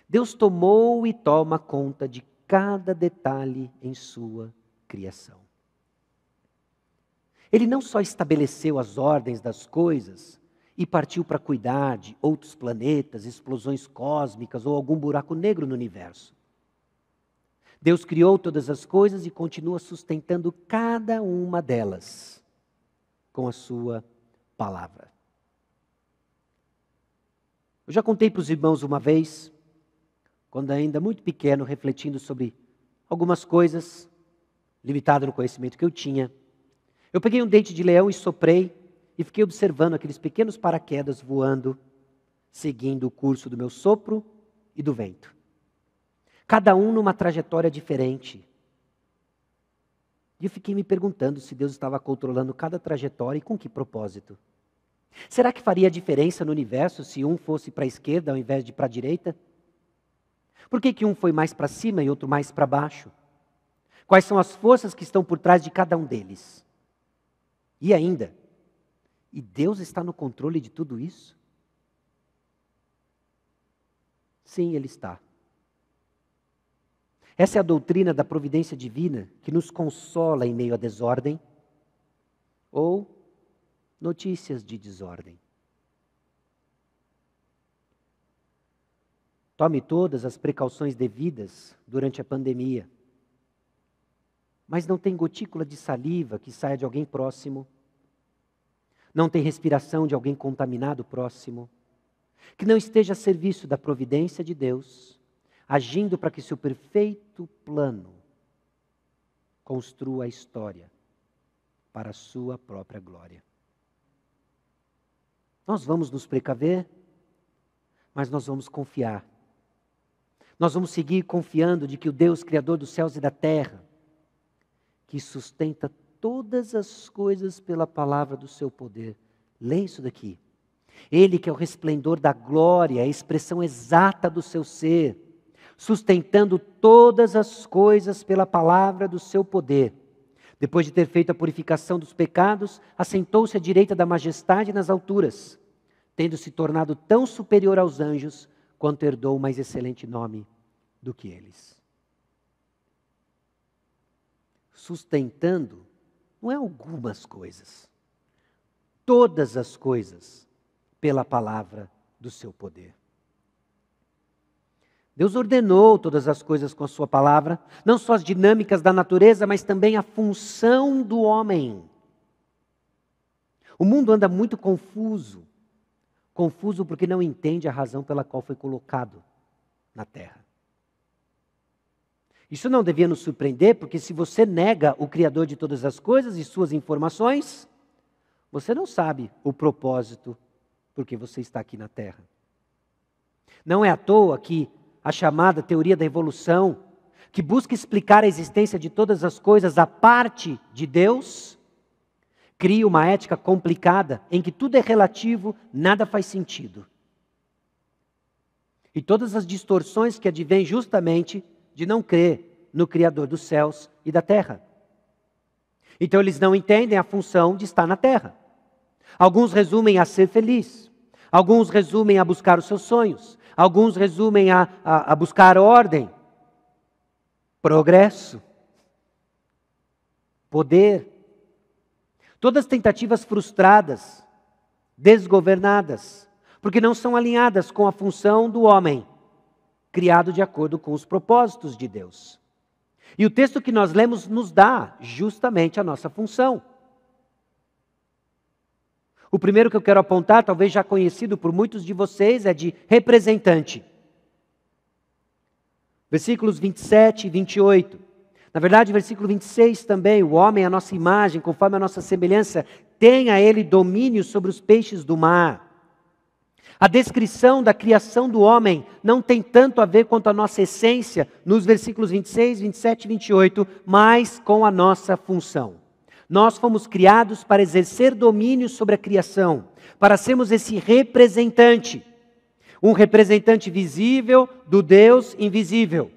Deus tomou e toma conta de cada detalhe em sua criação. Ele não só estabeleceu as ordens das coisas e partiu para cuidar de outros planetas, explosões cósmicas ou algum buraco negro no universo. Deus criou todas as coisas e continua sustentando cada uma delas com a sua palavra. Eu já contei para os irmãos uma vez, quando ainda muito pequeno, refletindo sobre algumas coisas, limitado no conhecimento que eu tinha. Eu peguei um dente de leão e soprei e fiquei observando aqueles pequenos paraquedas voando, seguindo o curso do meu sopro e do vento. Cada um numa trajetória diferente. E eu fiquei me perguntando se Deus estava controlando cada trajetória e com que propósito. Será que faria diferença no universo se um fosse para a esquerda ao invés de para a direita? Por que um foi mais para cima e outro mais para baixo? Quais são as forças que estão por trás de cada um deles? E ainda, e Deus está no controle de tudo isso? Sim, Ele está. Essa é a doutrina da providência divina que nos consola em meio à desordem ou notícias de desordem. Tome todas as precauções devidas durante a pandemia. Mas não tem gotícula de saliva que saia de alguém próximo. Não tem respiração de alguém contaminado próximo. Que não esteja a serviço da providência de Deus, agindo para que seu perfeito plano construa a história para a sua própria glória. Nós vamos nos precaver, mas nós vamos confiar. Nós vamos seguir confiando de que o Deus Criador dos céus e da terra, que sustenta todas as coisas pela palavra do seu poder. Leia isso daqui. Ele que é o resplendor da glória, a expressão exata do seu ser, sustentando todas as coisas pela palavra do seu poder. Depois de ter feito a purificação dos pecados, assentou-se à direita da majestade nas alturas, tendo se tornado tão superior aos anjos, quanto herdou o mais excelente nome do que eles. Sustentando não é algumas coisas, todas as coisas pela palavra do seu poder. Deus ordenou todas as coisas com a sua palavra, não só as dinâmicas da natureza, mas também a função do homem. O mundo anda muito confuso porque não entende a razão pela qual foi colocado na terra. Isso não devia nos surpreender, porque se você nega o Criador de todas as coisas e suas informações, você não sabe o propósito por que você está aqui na terra. Não é à toa que a chamada teoria da evolução, que busca explicar a existência de todas as coisas à parte de Deus, cria uma ética complicada em que tudo é relativo, nada faz sentido. E todas as distorções que advêm justamente de não crer no Criador dos céus e da terra. Então eles não entendem a função de estar na terra. Alguns resumem a ser feliz. Alguns resumem a buscar os seus sonhos. Alguns resumem a buscar ordem, progresso, poder. Todas tentativas frustradas, desgovernadas, porque não são alinhadas com a função do homem, criado de acordo com os propósitos de Deus. E o texto que nós lemos nos dá justamente a nossa função. O primeiro que eu quero apontar, talvez já conhecido por muitos de vocês, é de representante. Versículos 27 e 28. Na verdade, versículo 26 também, o homem, a nossa imagem, conforme a nossa semelhança, tem a ele domínio sobre os peixes do mar. A descrição da criação do homem não tem tanto a ver quanto a nossa essência, nos versículos 26, 27 e 28, mas com a nossa função. Nós fomos criados para exercer domínio sobre a criação, para sermos esse representante, um representante visível do Deus invisível.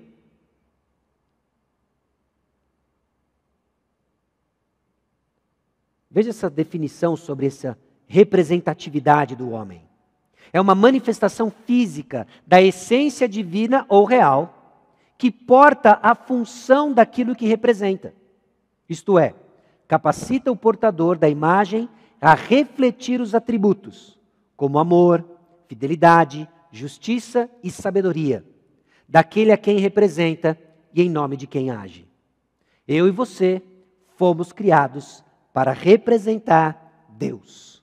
Veja essa definição sobre essa representatividade do homem. É uma manifestação física da essência divina ou real que porta a função daquilo que representa. Isto é, capacita o portador da imagem a refletir os atributos, como amor, fidelidade, justiça e sabedoria, daquele a quem representa e em nome de quem age. Eu e você fomos criados para representar Deus,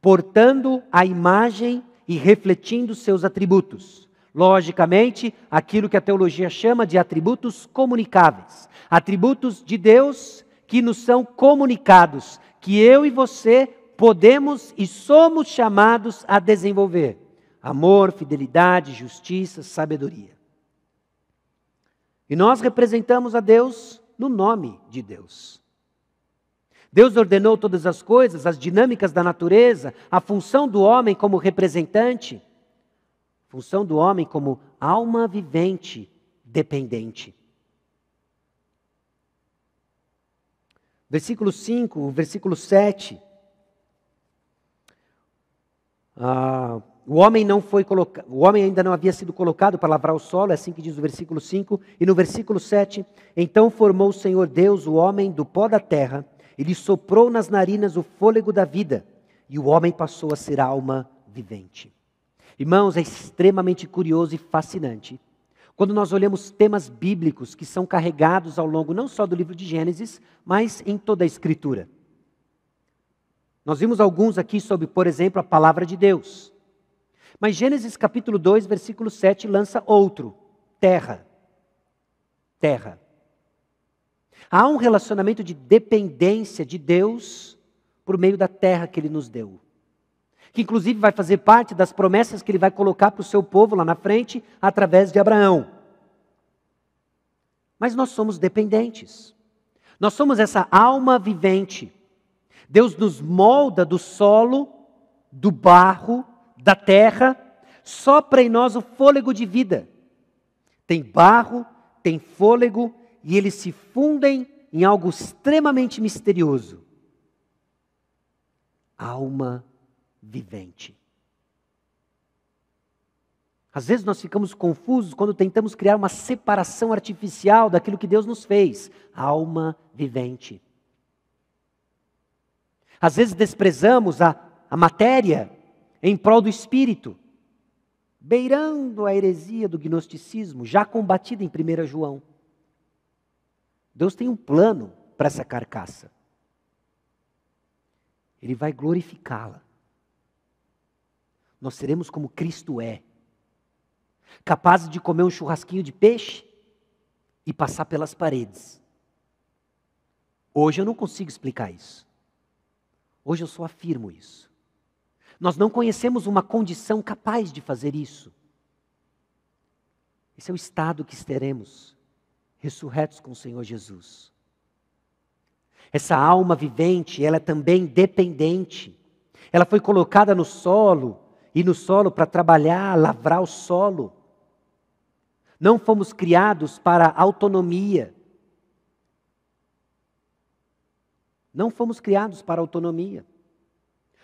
portando a imagem e refletindo seus atributos. Logicamente, aquilo que a teologia chama de atributos comunicáveis. Atributos de Deus que nos são comunicados, que eu e você podemos e somos chamados a desenvolver. Amor, fidelidade, justiça, sabedoria. E nós representamos a Deus no nome de Deus. Deus ordenou todas as coisas, as dinâmicas da natureza, a função do homem como representante, a função do homem como alma vivente, dependente. Versículo 5, versículo 7. O homem ainda não havia sido colocado para lavrar o solo, é assim que diz o versículo 5. E no versículo 7, então formou o Senhor Deus o homem do pó da terra, e lhe soprou nas narinas o fôlego da vida, e o homem passou a ser alma vivente. Irmãos, é extremamente curioso e fascinante quando nós olhamos temas bíblicos que são carregados ao longo não só do livro de Gênesis, mas em toda a Escritura. Nós vimos alguns aqui sobre, por exemplo, a palavra de Deus. Mas Gênesis capítulo 2, versículo 7 lança outro, terra. Terra. Há um relacionamento de dependência de Deus por meio da terra que Ele nos deu. Que inclusive vai fazer parte das promessas que Ele vai colocar para o seu povo lá na frente, através de Abraão. Mas nós somos dependentes. Nós somos essa alma vivente. Deus nos molda do solo, do barro, da terra, sopra em nós o fôlego de vida. Tem barro, tem fôlego, e eles se fundem em algo extremamente misterioso. Alma vivente. Às vezes nós ficamos confusos quando tentamos criar uma separação artificial daquilo que Deus nos fez. Alma vivente. Às vezes desprezamos a matéria em prol do espírito, beirando a heresia do gnosticismo, já combatida em 1 João. Deus tem um plano para essa carcaça. Ele vai glorificá-la. Nós seremos como Cristo é. Capazes de comer um churrasquinho de peixe e passar pelas paredes. Hoje eu não consigo explicar isso. Hoje eu só afirmo isso. Nós não conhecemos uma condição capaz de fazer isso. Esse é o estado que teremos, ressurretos com o Senhor Jesus. Essa alma vivente, ela é também dependente. Ela foi colocada no solo, e no solo para trabalhar, lavrar o solo. Não fomos criados para autonomia. Não fomos criados para autonomia.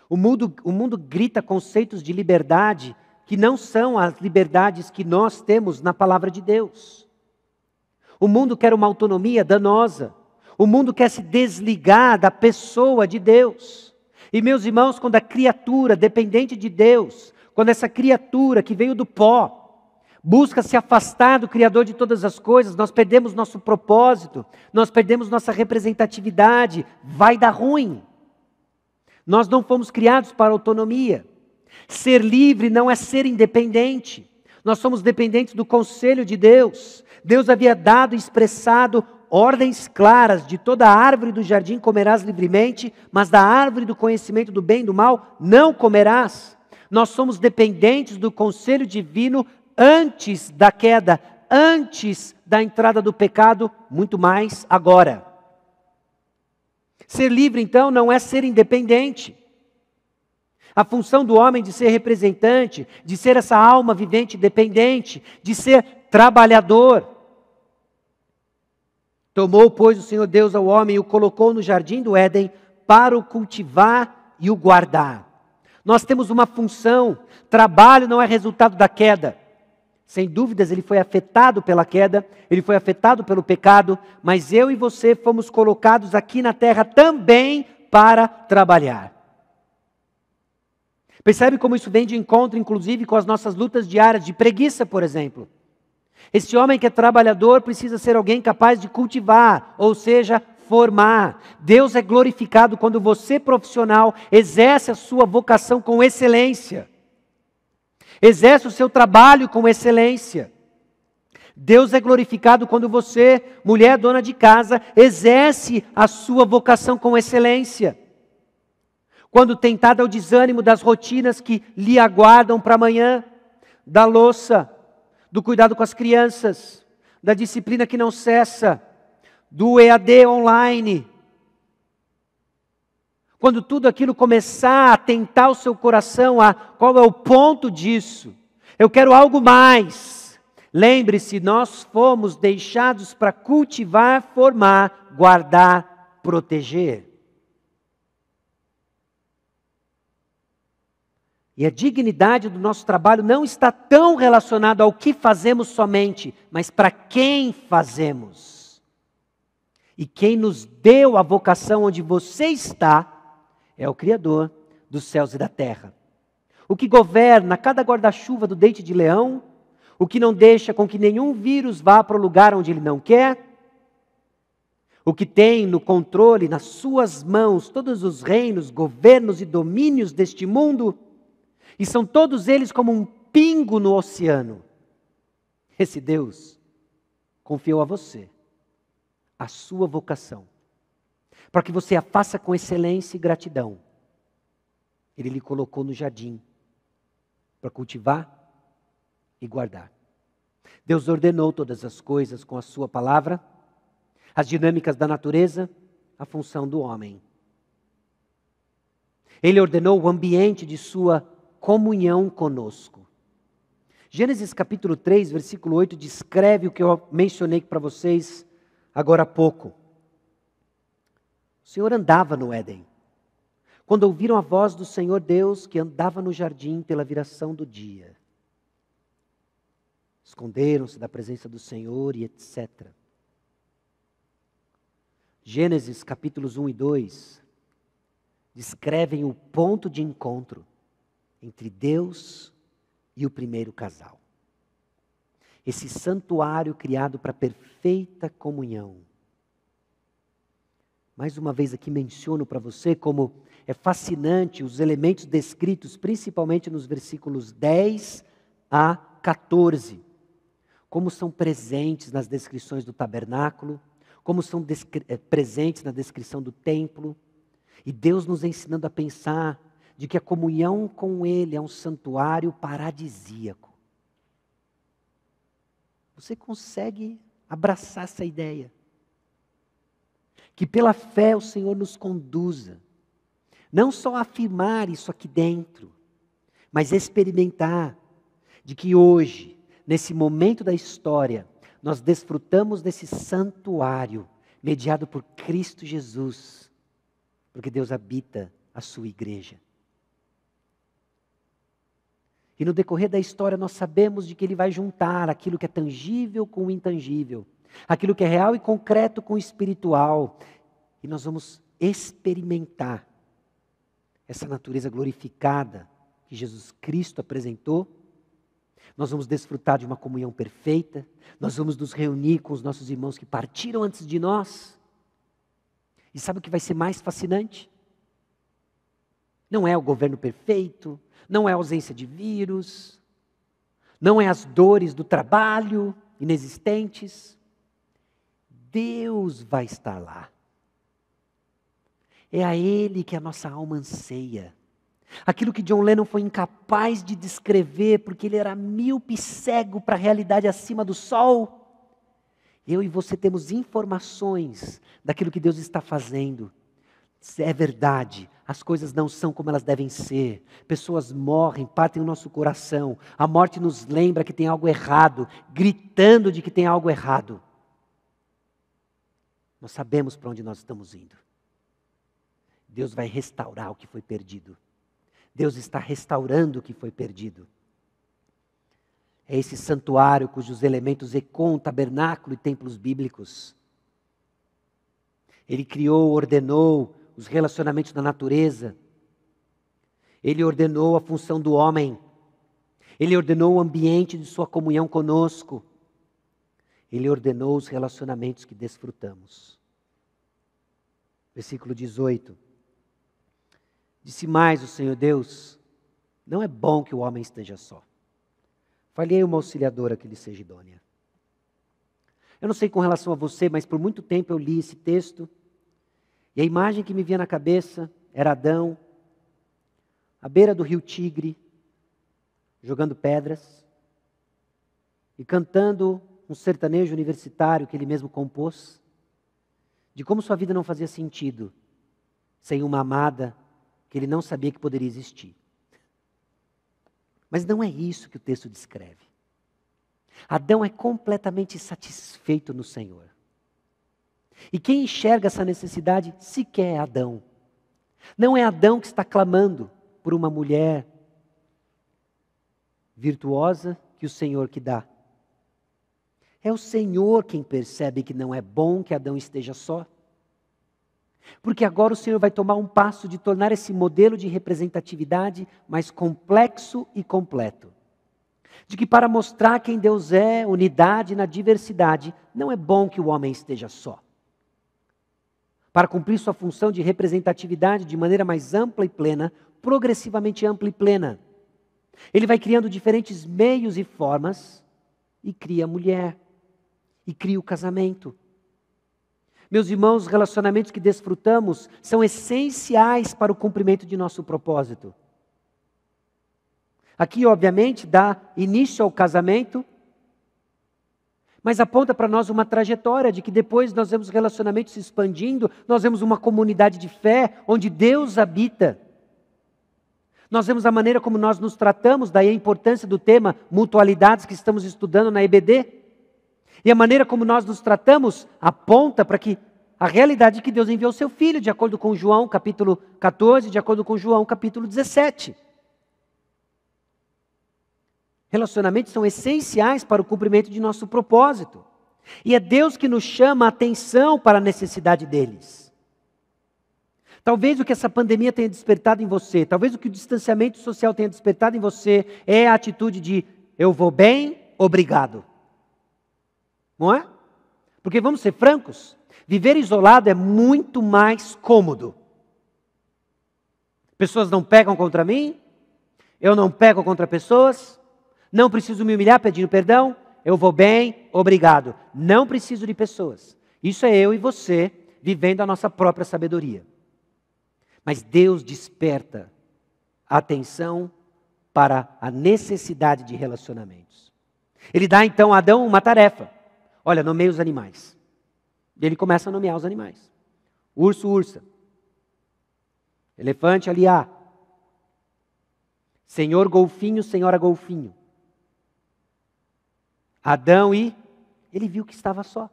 O mundo grita conceitos de liberdade que não são as liberdades que nós temos na palavra de Deus. O mundo quer uma autonomia danosa. O mundo quer se desligar da pessoa de Deus. E meus irmãos, quando a criatura dependente de Deus, quando essa criatura que veio do pó, busca se afastar do Criador de todas as coisas, nós perdemos nosso propósito, nós perdemos nossa representatividade, vai dar ruim. Nós não fomos criados para autonomia. Ser livre não é ser independente. Nós somos dependentes do conselho de Deus. Deus havia dado e expressado ordens claras: de toda a árvore do jardim comerás livremente, mas da árvore do conhecimento do bem e do mal não comerás. Nós somos dependentes do conselho divino antes da queda, antes da entrada do pecado, muito mais agora. Ser livre, então, não é ser independente. A função do homem de ser representante, de ser essa alma vivente dependente, de ser trabalhador. Tomou, pois, o Senhor Deus ao homem e o colocou no jardim do Éden para o cultivar e o guardar. Nós temos uma função. Trabalho não é resultado da queda. Sem dúvidas, ele foi afetado pela queda, ele foi afetado pelo pecado, mas eu e você fomos colocados aqui na terra também para trabalhar. Percebe como isso vem de encontro, inclusive, com as nossas lutas diárias de preguiça, por exemplo. Esse homem que é trabalhador precisa ser alguém capaz de cultivar, ou seja, formar. Deus é glorificado quando você, profissional, exerce a sua vocação com excelência. Exerce o seu trabalho com excelência. Deus é glorificado quando você, mulher dona de casa, exerce a sua vocação com excelência. Quando tentada ao desânimo das rotinas que lhe aguardam para amanhã, da louça, do cuidado com as crianças, da disciplina que não cessa, do EAD online. Quando tudo aquilo começar a tentar o seu coração, qual é o ponto disso? Eu quero algo mais. Lembre-se, nós fomos deixados para cultivar, formar, guardar, proteger. E a dignidade do nosso trabalho não está tão relacionada ao que fazemos somente, mas para quem fazemos. E quem nos deu a vocação onde você está é o Criador dos céus e da terra. O que governa cada guarda-chuva do dente de leão, o que não deixa com que nenhum vírus vá para o lugar onde ele não quer, o que tem no controle, nas suas mãos, todos os reinos, governos e domínios deste mundo, e são todos eles como um pingo no oceano. Esse Deus confiou a você a sua vocação, para que você a faça com excelência e gratidão. Ele lhe colocou no jardim para cultivar e guardar. Deus ordenou todas as coisas com a sua palavra, as dinâmicas da natureza, a função do homem. Ele ordenou o ambiente de sua comunhão conosco. Gênesis capítulo 3, versículo 8, descreve o que eu mencionei para vocês agora há pouco. O Senhor andava no Éden. Quando ouviram a voz do Senhor Deus que andava no jardim pela viração do dia, esconderam-se da presença do Senhor e etc. Gênesis capítulos 1 e 2 descrevem o ponto de encontro entre Deus e o primeiro casal. Esse santuário criado para perfeita comunhão. Mais uma vez aqui menciono para você como é fascinante os elementos descritos, principalmente nos versículos 10 a 14. Como são presentes nas descrições do tabernáculo, como são presentes na descrição do templo. E Deus nos ensinando a pensar de que a comunhão com Ele é um santuário paradisíaco. Você consegue abraçar essa ideia? Que pela fé o Senhor nos conduza, não só a afirmar isso aqui dentro, mas experimentar de que hoje, nesse momento da história, nós desfrutamos desse santuário mediado por Cristo Jesus. Porque Deus habita a sua igreja. E no decorrer da história nós sabemos de que Ele vai juntar aquilo que é tangível com o intangível, aquilo que é real e concreto com o espiritual. E nós vamos experimentar essa natureza glorificada que Jesus Cristo apresentou. Nós vamos desfrutar de uma comunhão perfeita. Nós vamos nos reunir com os nossos irmãos que partiram antes de nós. E sabe o que vai ser mais fascinante? Não é o governo perfeito, não é a ausência de vírus, não é as dores do trabalho inexistentes. Deus vai estar lá. É a Ele que a nossa alma anseia. Aquilo que John Lennon foi incapaz de descrever, porque ele era míope e cego para a realidade acima do sol. Eu e você temos informações daquilo que Deus está fazendo. É verdade, as coisas não são como elas devem ser. Pessoas morrem, partem o nosso coração. A morte nos lembra que tem algo errado, gritando de que tem algo errado. Nós sabemos para onde nós estamos indo. Deus vai restaurar o que foi perdido. Deus está restaurando o que foi perdido. É esse santuário cujos elementos ecoam tabernáculo e templos bíblicos. Ele criou, ordenou os relacionamentos da natureza. Ele ordenou a função do homem. Ele ordenou o ambiente de sua comunhão conosco. Ele ordenou os relacionamentos que desfrutamos. Versículo 18. Disse mais o Senhor Deus: não é bom que o homem esteja só. Falhei uma auxiliadora que lhe seja idônea. Eu não sei com relação a você, mas por muito tempo eu li esse texto, e a imagem que me vinha na cabeça era Adão, à beira do rio Tigre, jogando pedras, e cantando um sertanejo universitário que ele mesmo compôs, de como sua vida não fazia sentido sem uma amada que ele não sabia que poderia existir. Mas não é isso que o texto descreve. Adão é completamente satisfeito no Senhor. E quem enxerga essa necessidade sequer é Adão. Não é Adão que está clamando por uma mulher virtuosa que o Senhor que dá. É o Senhor quem percebe que não é bom que Adão esteja só. Porque agora o Senhor vai tomar um passo de tornar esse modelo de representatividade mais complexo e completo. De que para mostrar quem Deus é, unidade na diversidade, não é bom que o homem esteja só. Para cumprir sua função de representatividade de maneira mais ampla e plena, progressivamente ampla e plena, Ele vai criando diferentes meios e formas e cria a mulher, e cria o casamento. Meus irmãos, os relacionamentos que desfrutamos são essenciais para o cumprimento de nosso propósito. Aqui, obviamente, dá início ao casamento, mas aponta para nós uma trajetória de que depois nós vemos relacionamentos se expandindo, nós vemos uma comunidade de fé onde Deus habita. Nós vemos a maneira como nós nos tratamos, daí a importância do tema mutualidades que estamos estudando na EBD. E a maneira como nós nos tratamos aponta para que a realidade de que Deus enviou seu Filho, de acordo com João capítulo 14, de acordo com João capítulo 17. Relacionamentos são essenciais para o cumprimento de nosso propósito. E é Deus que nos chama a atenção para a necessidade deles. Talvez o que essa pandemia tenha despertado em você, talvez o que o distanciamento social tenha despertado em você, é a atitude de eu vou bem, obrigado. Não é? Porque vamos ser francos, viver isolado é muito mais cômodo. Pessoas não pegam contra mim, eu não pego contra pessoas, não preciso me humilhar pedindo perdão, eu vou bem, obrigado. Não preciso de pessoas. Isso é eu e você vivendo a nossa própria sabedoria. Mas Deus desperta a atenção para a necessidade de relacionamentos. Ele dá então a Adão uma tarefa. Olha, nomeie os animais. E ele começa a nomear os animais. Urso, ursa. Elefante, aliá. Senhor golfinho, senhora golfinho. Adão e ele viu que estava só.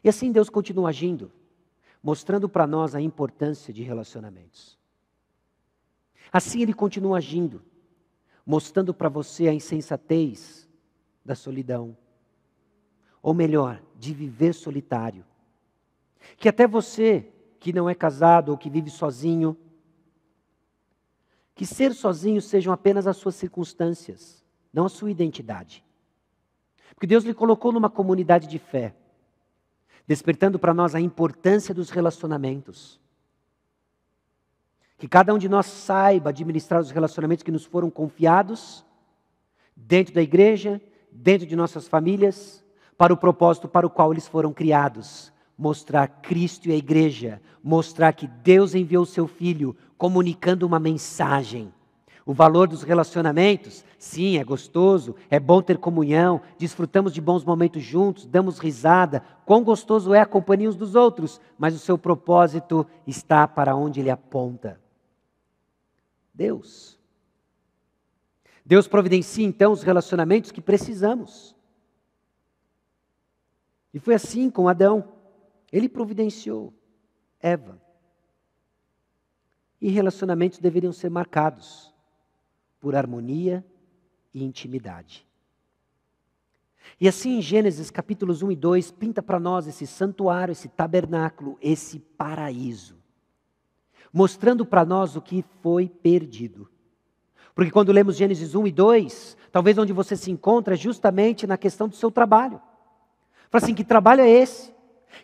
E assim Deus continua agindo. mostrando para nós a importância de relacionamentos. Assim ele continua agindo, mostrando para você a insensatez da solidão. Ou melhor, de viver solitário. Que até você, que não é casado ou que vive sozinho, que ser sozinho sejam apenas as suas circunstâncias, não a sua identidade. Porque Deus lhe colocou numa comunidade de fé, despertando para nós a importância dos relacionamentos. Que cada um de nós saiba administrar os relacionamentos que nos foram confiados, dentro da igreja, dentro de nossas famílias, para o propósito para o qual eles foram criados. Mostrar Cristo e a igreja, mostrar que Deus enviou o seu Filho, comunicando uma mensagem. O valor dos relacionamentos, sim, é gostoso, é bom ter comunhão, desfrutamos de bons momentos juntos, damos risada, quão gostoso é a companhia uns dos outros, mas o seu propósito está para onde ele aponta. Deus. Deus providencia então os relacionamentos que precisamos. E foi assim com Adão. Ele providenciou Eva. E relacionamentos deveriam ser marcados por harmonia e intimidade. E assim em Gênesis capítulos 1 e 2, pinta para nós esse santuário, esse tabernáculo, esse paraíso. Mostrando para nós o que foi perdido. Porque quando lemos Gênesis 1 e 2, talvez onde você se encontra é justamente na questão do seu trabalho. Fala assim, que trabalho é esse?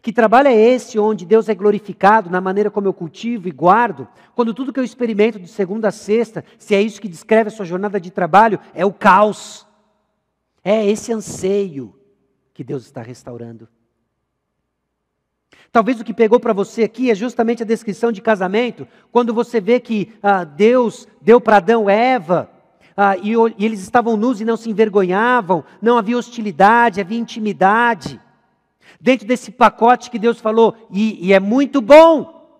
Que trabalho é esse onde Deus é glorificado na maneira como eu cultivo e guardo, quando tudo que eu experimento de segunda a sexta, se é isso que descreve a sua jornada de trabalho, é o caos. É esse anseio que Deus está restaurando. Talvez o que pegou para você aqui é justamente a descrição de casamento, quando você vê que Deus deu para Adão e Eva, e eles estavam nus e não se envergonhavam, não havia hostilidade, havia intimidade. Dentro desse pacote que Deus falou, e é muito bom.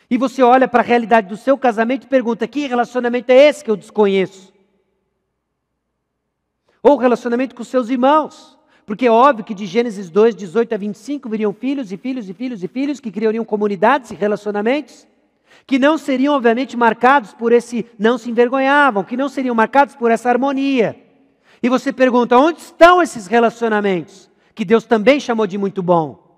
E você olha para a realidade do seu casamento e pergunta, que relacionamento é esse que eu desconheço? Ou relacionamento com seus irmãos. Porque é óbvio que de Gênesis 2, 18 a 25, viriam filhos e filhos e filhos e filhos que criariam comunidades e relacionamentos, que não seriam obviamente marcados por esse não se envergonhavam, que não seriam marcados por essa harmonia. E você pergunta, onde estão esses relacionamentos? Que Deus também chamou de muito bom.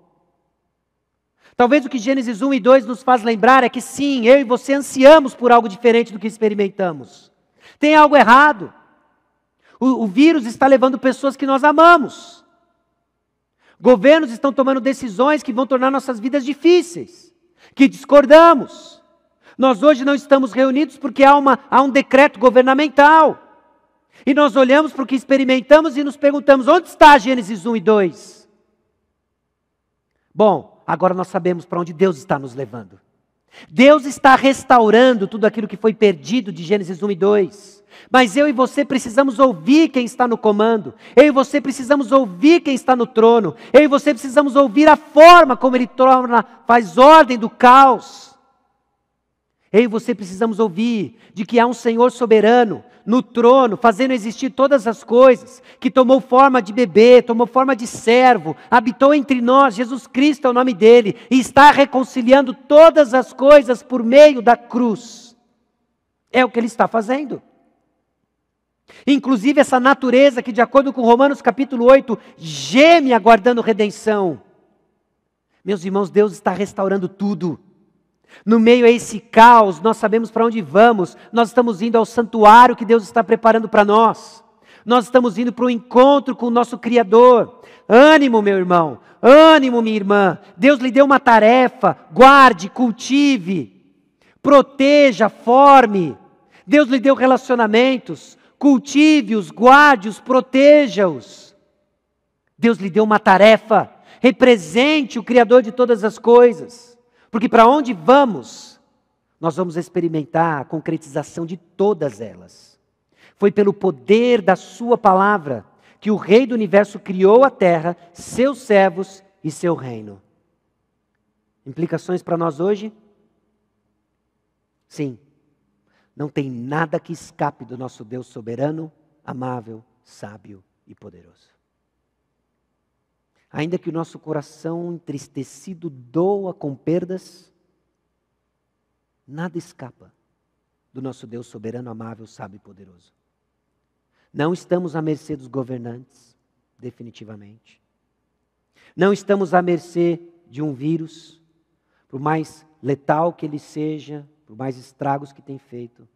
Talvez o que Gênesis 1 e 2 nos faz lembrar é que sim, eu e você ansiamos por algo diferente do que experimentamos. Tem algo errado. O vírus está levando pessoas que nós amamos. Governos estão tomando decisões que vão tornar nossas vidas difíceis, que discordamos. Nós hoje não estamos reunidos porque há um decreto governamental. E nós olhamos para o que experimentamos e nos perguntamos, onde está Gênesis 1 e 2? Bom, agora nós sabemos para onde Deus está nos levando. Deus está restaurando tudo aquilo que foi perdido de Gênesis 1 e 2. Mas eu e você precisamos ouvir quem está no comando. Eu e você precisamos ouvir quem está no trono. Eu e você precisamos ouvir a forma como Ele faz ordem do caos. Eu e você precisamos ouvir de que há um Senhor soberano no trono, fazendo existir todas as coisas, que tomou forma de bebê, tomou forma de servo, habitou entre nós, Jesus Cristo é o nome dele, e está reconciliando todas as coisas por meio da cruz. É o que Ele está fazendo. Inclusive essa natureza que, de acordo com Romanos capítulo 8, geme aguardando redenção. Meus irmãos, Deus está restaurando tudo. No meio a esse caos, nós sabemos para onde vamos. Nós estamos indo ao santuário que Deus está preparando para nós. Nós estamos indo para o encontro com o nosso Criador. Ânimo, meu irmão. Ânimo, minha irmã. Deus lhe deu uma tarefa. Guarde, cultive, proteja, forme. Deus lhe deu relacionamentos. Cultive-os, guarde-os, proteja-os. Deus lhe deu uma tarefa. Represente o Criador de todas as coisas. Porque para onde vamos, nós vamos experimentar a concretização de todas elas. Foi pelo poder da sua palavra que o Rei do Universo criou a terra, seus servos e seu reino. Implicações para nós hoje? Sim. Não tem nada que escape do nosso Deus soberano, amável, sábio e poderoso. Ainda que o nosso coração entristecido doa com perdas, nada escapa do nosso Deus soberano, amável, sábio e poderoso. Não estamos à mercê dos governantes, definitivamente. Não estamos à mercê de um vírus, por mais letal que ele seja, por mais estragos que tem feito.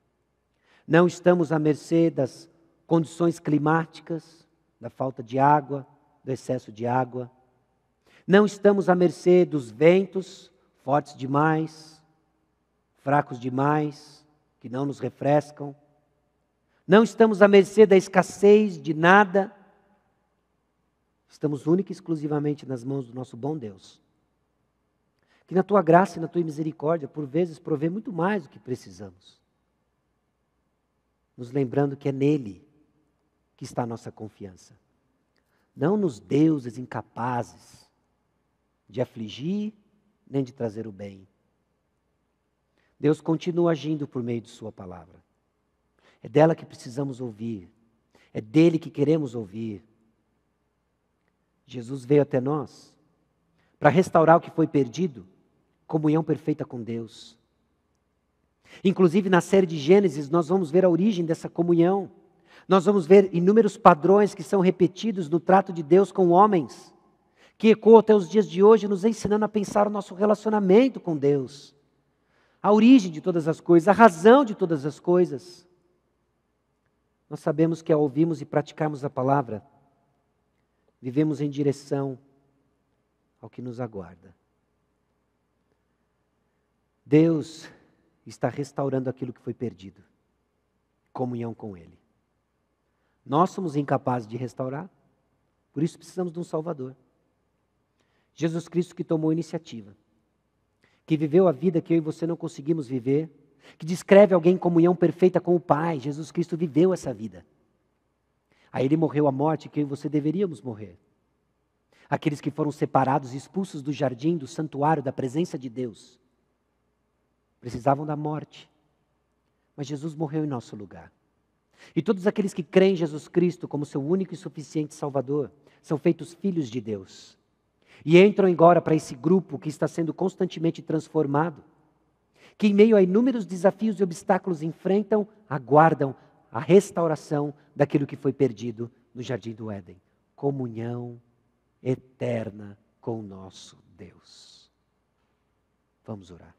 Não estamos à mercê das condições climáticas, da falta de água, do excesso de água. Não estamos à mercê dos ventos fortes demais, fracos demais, que não nos refrescam. Não estamos à mercê da escassez de nada. Estamos única e exclusivamente nas mãos do nosso bom Deus, que na tua graça e na tua misericórdia, por vezes, provê muito mais do que precisamos. Nos lembrando que é nele que está a nossa confiança. Não nos deuses incapazes de afligir, nem de trazer o bem. Deus continua agindo por meio de sua palavra. É dela que precisamos ouvir. É dele que queremos ouvir. Jesus veio até nós para restaurar o que foi perdido, comunhão perfeita com Deus. Inclusive na série de Gênesis nós vamos ver a origem dessa comunhão. Nós vamos ver inúmeros padrões que são repetidos no trato de Deus com homens, que ecoam até os dias de hoje, nos ensinando a pensar o nosso relacionamento com Deus. A origem de todas as coisas, a razão de todas as coisas. Nós sabemos que ao ouvirmos e praticarmos a palavra, vivemos em direção ao que nos aguarda. Deus está restaurando aquilo que foi perdido. Comunhão com Ele. Nós somos incapazes de restaurar, por isso precisamos de um Salvador. Jesus Cristo que tomou a iniciativa, que viveu a vida que eu e você não conseguimos viver, que descreve alguém em comunhão perfeita com o Pai. Jesus Cristo viveu essa vida. Aí Ele morreu a morte que eu e você deveríamos morrer. Aqueles que foram separados, expulsos do jardim, do santuário, da presença de Deus, precisavam da morte. Mas Jesus morreu em nosso lugar. E todos aqueles que creem em Jesus Cristo como seu único e suficiente Salvador, são feitos filhos de Deus. E entram agora para esse grupo que está sendo constantemente transformado, que em meio a inúmeros desafios e obstáculos enfrentam, aguardam a restauração daquilo que foi perdido no Jardim do Éden. Comunhão eterna com o nosso Deus. Vamos orar.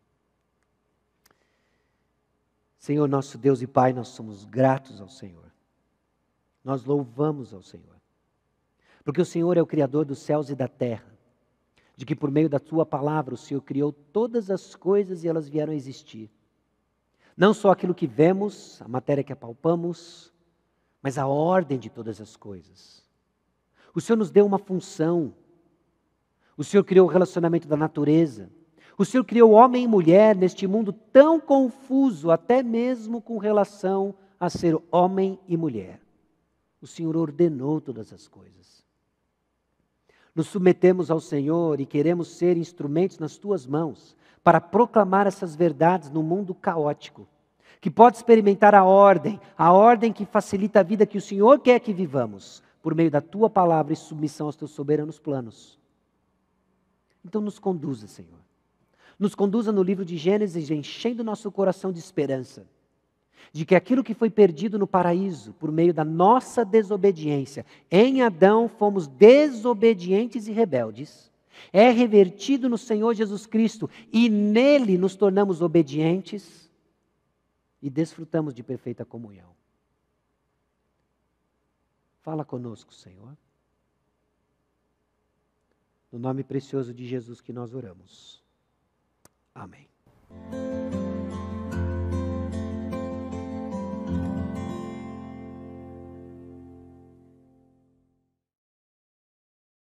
Senhor, nosso Deus e Pai, nós somos gratos ao Senhor. Nós louvamos ao Senhor. Porque o Senhor é o Criador dos céus e da terra. De que por meio da Tua palavra o Senhor criou todas as coisas e elas vieram a existir. Não só aquilo que vemos, a matéria que apalpamos, mas a ordem de todas as coisas. O Senhor nos deu uma função. O Senhor criou o relacionamento da natureza. O Senhor criou homem e mulher neste mundo tão confuso, até mesmo com relação a ser homem e mulher. O Senhor ordenou todas as coisas. Nos submetemos ao Senhor e queremos ser instrumentos nas Tuas mãos para proclamar essas verdades no mundo caótico, que pode experimentar a ordem que facilita a vida que o Senhor quer que vivamos, por meio da Tua palavra e submissão aos Teus soberanos planos. Então nos conduza, Senhor. Nos conduza no livro de Gênesis, enchendo nosso coração de esperança, de que aquilo que foi perdido no paraíso, por meio da nossa desobediência, em Adão fomos desobedientes e rebeldes, é revertido no Senhor Jesus Cristo, e nele nos tornamos obedientes e desfrutamos de perfeita comunhão. Fala conosco, Senhor. No nome precioso de Jesus que nós oramos. Amém.